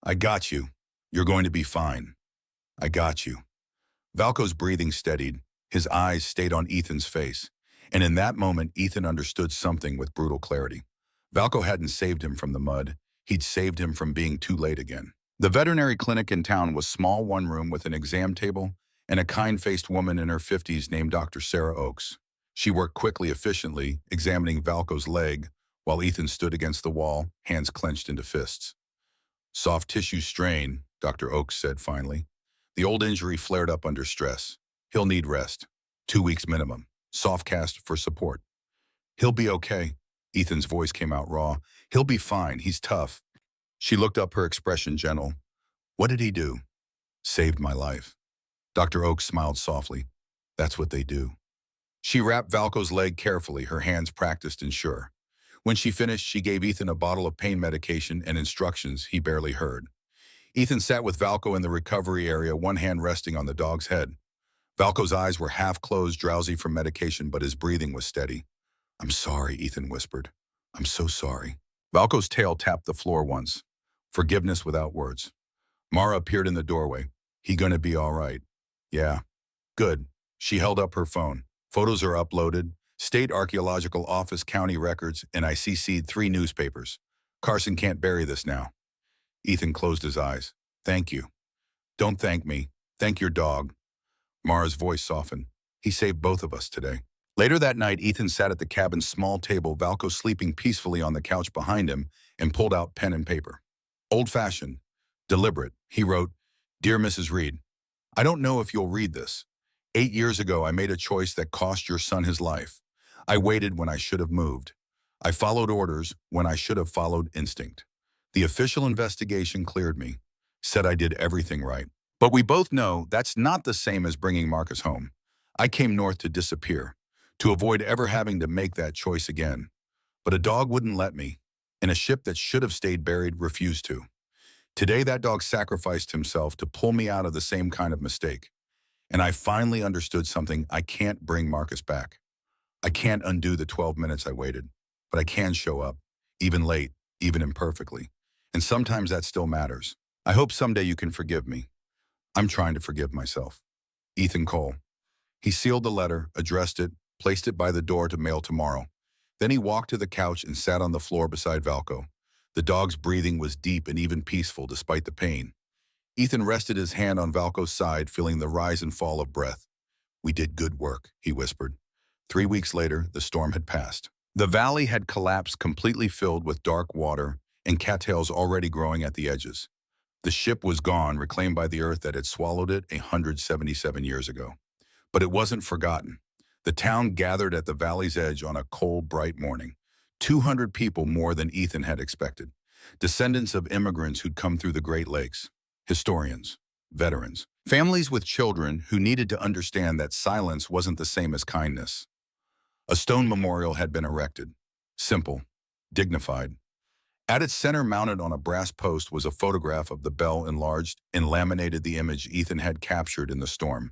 A: I got you. You're going to be fine. I got you. Valco's breathing steadied. His eyes stayed on Ethan's face. And in that moment, Ethan understood something with brutal clarity. Valco hadn't saved him from the mud. He'd saved him from being too late again. The veterinary clinic in town was small, one room with an exam table and a kind-faced woman in her 50s named Dr. Sarah Oakes. She worked quickly, efficiently, examining Valco's leg, while Ethan stood against the wall, hands clenched into fists. Soft tissue strain, Dr. Oakes said finally. The old injury flared up under stress. He'll need rest. 2 weeks minimum. Soft cast for support. He'll be okay. Ethan's voice came out raw. He'll be fine. He's tough. She looked up, her expression gentle. What did he do? Saved my life. Dr. Oakes smiled softly. That's what they do. She wrapped Valco's leg carefully, her hands practiced and sure. When she finished, she gave Ethan a bottle of pain medication and instructions he barely heard. Ethan sat with Valco in the recovery area, one hand resting on the dog's head. Valco's eyes were half closed, drowsy from medication, but his breathing was steady. I'm sorry, Ethan whispered. I'm so sorry. Valco's tail tapped the floor once. Forgiveness without words. Mara appeared in the doorway. He gonna be all right? Yeah. Good. She held up her phone. Photos are uploaded. State Archaeological Office, county records, and I CC'd 3 newspapers. Carson can't bury this now. Ethan closed his eyes. Thank you. Don't thank me. Thank your dog. Mara's voice softened. He saved both of us today. Later that night, Ethan sat at the cabin's small table, Valco sleeping peacefully on the couch behind him, and pulled out pen and paper. Old-fashioned, deliberate, he wrote, Dear Mrs. Reed, I don't know if you'll read this. 8 years ago, I made a choice that cost your son his life. I waited when I should have moved. I followed orders when I should have followed instinct. The official investigation cleared me, said I did everything right. But we both know that's not the same as bringing Marcus home. I came north to disappear, to avoid ever having to make that choice again. But a dog wouldn't let me, and a ship that should have stayed buried refused to. Today, that dog sacrificed himself to pull me out of the same kind of mistake. And I finally understood something. I can't bring Marcus back. I can't undo the 12 minutes I waited, but I can show up, even late, even imperfectly. And sometimes that still matters. I hope someday you can forgive me. I'm trying to forgive myself. Ethan Cole. He sealed the letter, addressed it, placed it by the door to mail tomorrow. Then he walked to the couch and sat on the floor beside Valco. The dog's breathing was deep and even peaceful despite the pain. Ethan rested his hand on Valco's side, feeling the rise and fall of breath. We did good work, he whispered. 3 weeks later, the storm had passed. The valley had collapsed, completely filled with dark water and cattails already growing at the edges. The ship was gone, reclaimed by the earth that had swallowed it 177 years ago. But it wasn't forgotten. The town gathered at the valley's edge on a cold, bright morning. 200 people more than Ethan had expected. Descendants of immigrants who'd come through the Great Lakes. Historians. Veterans. Families with children who needed to understand that silence wasn't the same as kindness. A stone memorial had been erected. Simple. Dignified. At its center, mounted on a brass post, was a photograph of the bell enlarged and laminated the image Ethan had captured in the storm.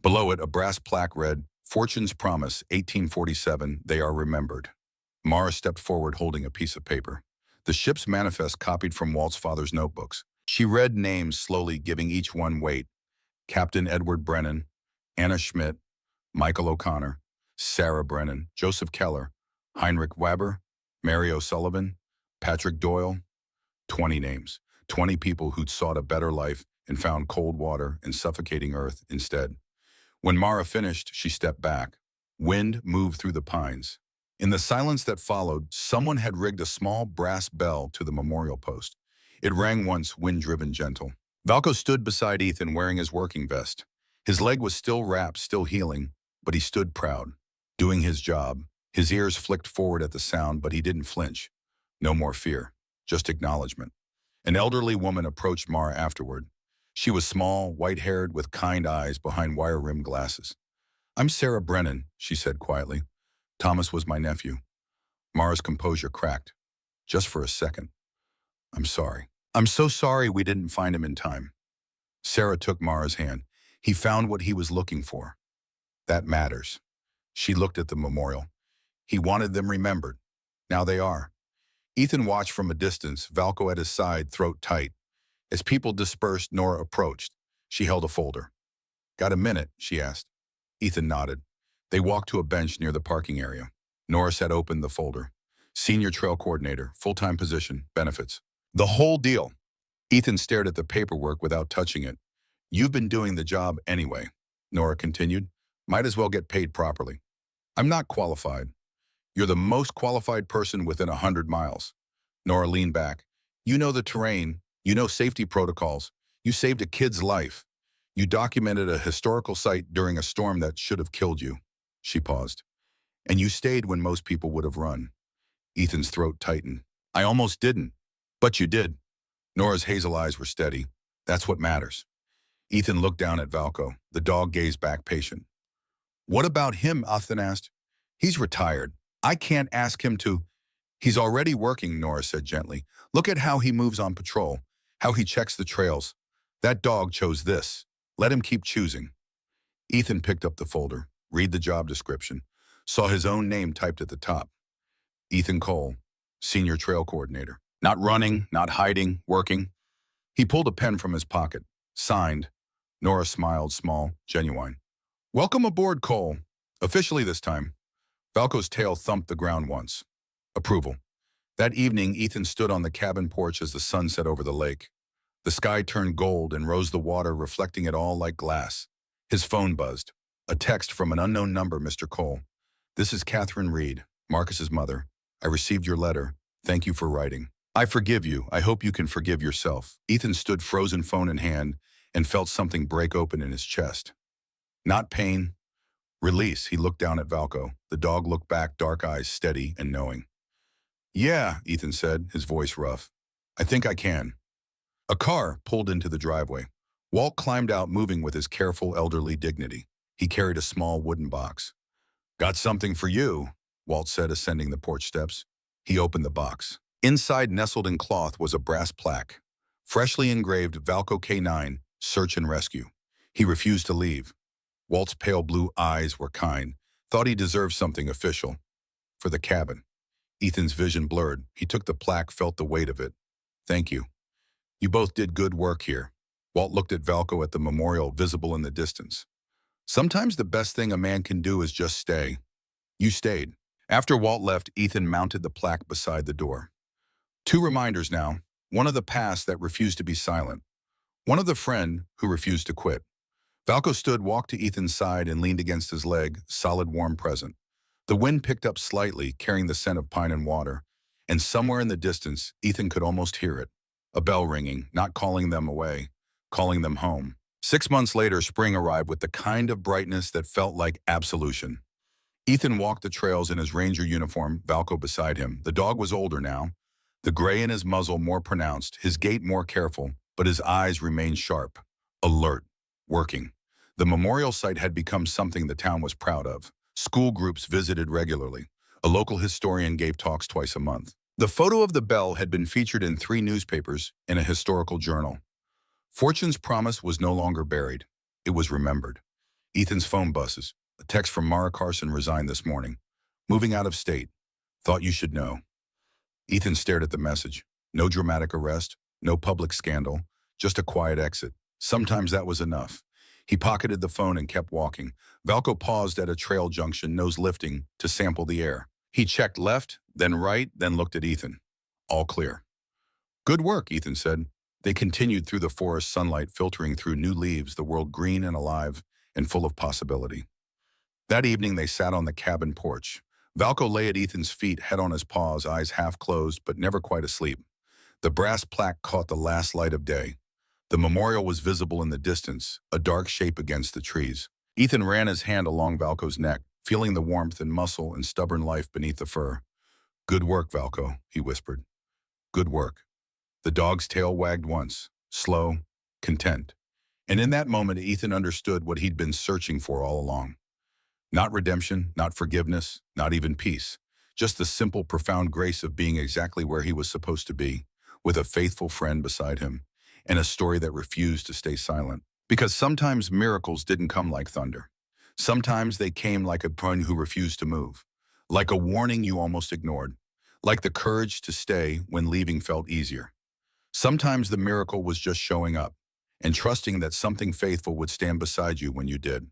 A: Below it, a brass plaque read, "Fortune's Promise, 1847, they are remembered." Mara stepped forward holding a piece of paper. The ship's manifest copied from Walt's father's notebooks. She read names slowly, giving each one weight. Captain Edward Brennan, Anna Schmidt, Michael O'Connor, Sarah Brennan, Joseph Keller, Heinrich Weber, Mary O'Sullivan, Patrick Doyle. 20 names. 20 people who'd sought a better life and found cold water and suffocating earth instead. When Mara finished, she stepped back. Wind moved through the pines. In the silence that followed, someone had rigged a small brass bell to the memorial post. It rang once, wind-driven gentle. Valco stood beside Ethan wearing his working vest. His leg was still wrapped, still healing, but he stood proud, doing his job. His ears flicked forward at the sound, but he didn't flinch. No more fear, just acknowledgement. An elderly woman approached Mara afterward. She was small, white-haired, with kind eyes behind wire-rimmed glasses. "I'm Sarah Brennan," she said quietly. "Thomas was my nephew." Mara's composure cracked. Just for a second. "I'm sorry. I'm so sorry we didn't find him in time." Sarah took Mara's hand. "He found what he was looking for. That matters." She looked at the memorial. "He wanted them remembered. Now they are." Ethan watched from a distance, Valco at his side, throat tight. As people dispersed, Nora approached. She held a folder. "Got a minute?" she asked. Ethan nodded. They walked to a bench near the parking area. Nora had opened the folder. "Senior Trail Coordinator, full-time position, benefits." The whole deal. Ethan stared at the paperwork without touching it. "You've been doing the job anyway," Nora continued. "Might as well get paid properly." "I'm not qualified." "You're the most qualified person within 100 miles. Nora leaned back. "You know the terrain. You know safety protocols. You saved a kid's life. You documented a historical site during a storm that should have killed you." She paused. "And you stayed when most people would have run." Ethan's throat tightened. "I almost didn't." "But you did." Nora's hazel eyes were steady. "That's what matters." Ethan looked down at Valco. The dog gazed back, patient. "What about him?" Ethan asked. "He's retired. I can't ask him to." "He's already working," Nora said gently. "Look at how he moves on patrol, how he checks the trails. That dog chose this. Let him keep choosing." Ethan picked up the folder, read the job description, saw his own name typed at the top. Ethan Cole, Senior Trail Coordinator. Not running, not hiding, working. He pulled a pen from his pocket. Signed. Nora smiled, small, genuine. "Welcome aboard, Cole. Officially this time." Valco's tail thumped the ground once. Approval. That evening, Ethan stood on the cabin porch as the sun set over the lake. The sky turned gold and rose the water, reflecting it all like glass. His phone buzzed. A text from an unknown number, "Mr. Cole. This is Catherine Reed, Marcus's mother. I received your letter. Thank you for writing. I forgive you. I hope you can forgive yourself." Ethan stood frozen, phone in hand, and felt something break open in his chest. Not pain. Release. He looked down at Valco. The dog looked back, dark eyes steady and knowing. "Yeah," Ethan said, his voice rough. "I think I can." A car pulled into the driveway. Walt climbed out, moving with his careful, elderly dignity. He carried a small wooden box. "Got something for you," Walt said, ascending the porch steps. He opened the box. Inside, nestled in cloth, was a brass plaque. Freshly engraved, Valco K9, Search and Rescue. He refused to leave. Walt's pale blue eyes were kind. Thought he deserved something official. For the cabin. Ethan's vision blurred. He took the plaque, felt the weight of it. "Thank you. You both did good work here." Walt looked at Valco at the memorial, visible in the distance. "Sometimes the best thing a man can do is just stay." You stayed. After Walt left, Ethan mounted the plaque beside the door. Two reminders now. One of the past that refused to be silent. One of the friend who refused to quit. Valco stood, walked to Ethan's side, and leaned against his leg, solid, warm present. The wind picked up slightly, carrying the scent of pine and water, and somewhere in the distance, Ethan could almost hear it. A bell ringing, not calling them away, calling them home. 6 months later, spring arrived with the kind of brightness that felt like absolution. Ethan walked the trails in his ranger uniform, Valco beside him. The dog was older now, the gray in his muzzle more pronounced, his gait more careful, but his eyes remained sharp, alert, working. The memorial site had become something the town was proud of. School groups visited regularly. A local historian gave talks twice a month. The photo of the bell had been featured in 3 newspapers in a historical journal. Fortune's promise was no longer buried. It was remembered. Ethan's phone buzzes. A text from Mara Carson: resigned this morning. Moving out of state. Thought you should know. Ethan stared at the message. No dramatic arrest, no public scandal, just a quiet exit. Sometimes that was enough. He pocketed the phone and kept walking. Valco paused at a trail junction, nose lifting, to sample the air. He checked left, then right, then looked at Ethan. All clear. Good work, Ethan said. They continued through the forest, sunlight filtering through new leaves, the world green and alive and full of possibility. That evening, they sat on the cabin porch. Valco lay at Ethan's feet, head on his paws, eyes half closed, but never quite asleep. The brass plaque caught the last light of day. The memorial was visible in the distance, a dark shape against the trees. Ethan ran his hand along Valco's neck, feeling the warmth and muscle and stubborn life beneath the fur. Good work, Valco, he whispered. Good work. The dog's tail wagged once, slow, content. And in that moment, Ethan understood what he'd been searching for all along. Not redemption, not forgiveness, not even peace. Just the simple, profound grace of being exactly where he was supposed to be, with a faithful friend beside him, and a story that refused to stay silent. Because sometimes miracles didn't come like thunder. Sometimes they came like a friend who refused to move, like a warning you almost ignored, like the courage to stay when leaving felt easier. Sometimes the miracle was just showing up and trusting that something faithful would stand beside you when you did.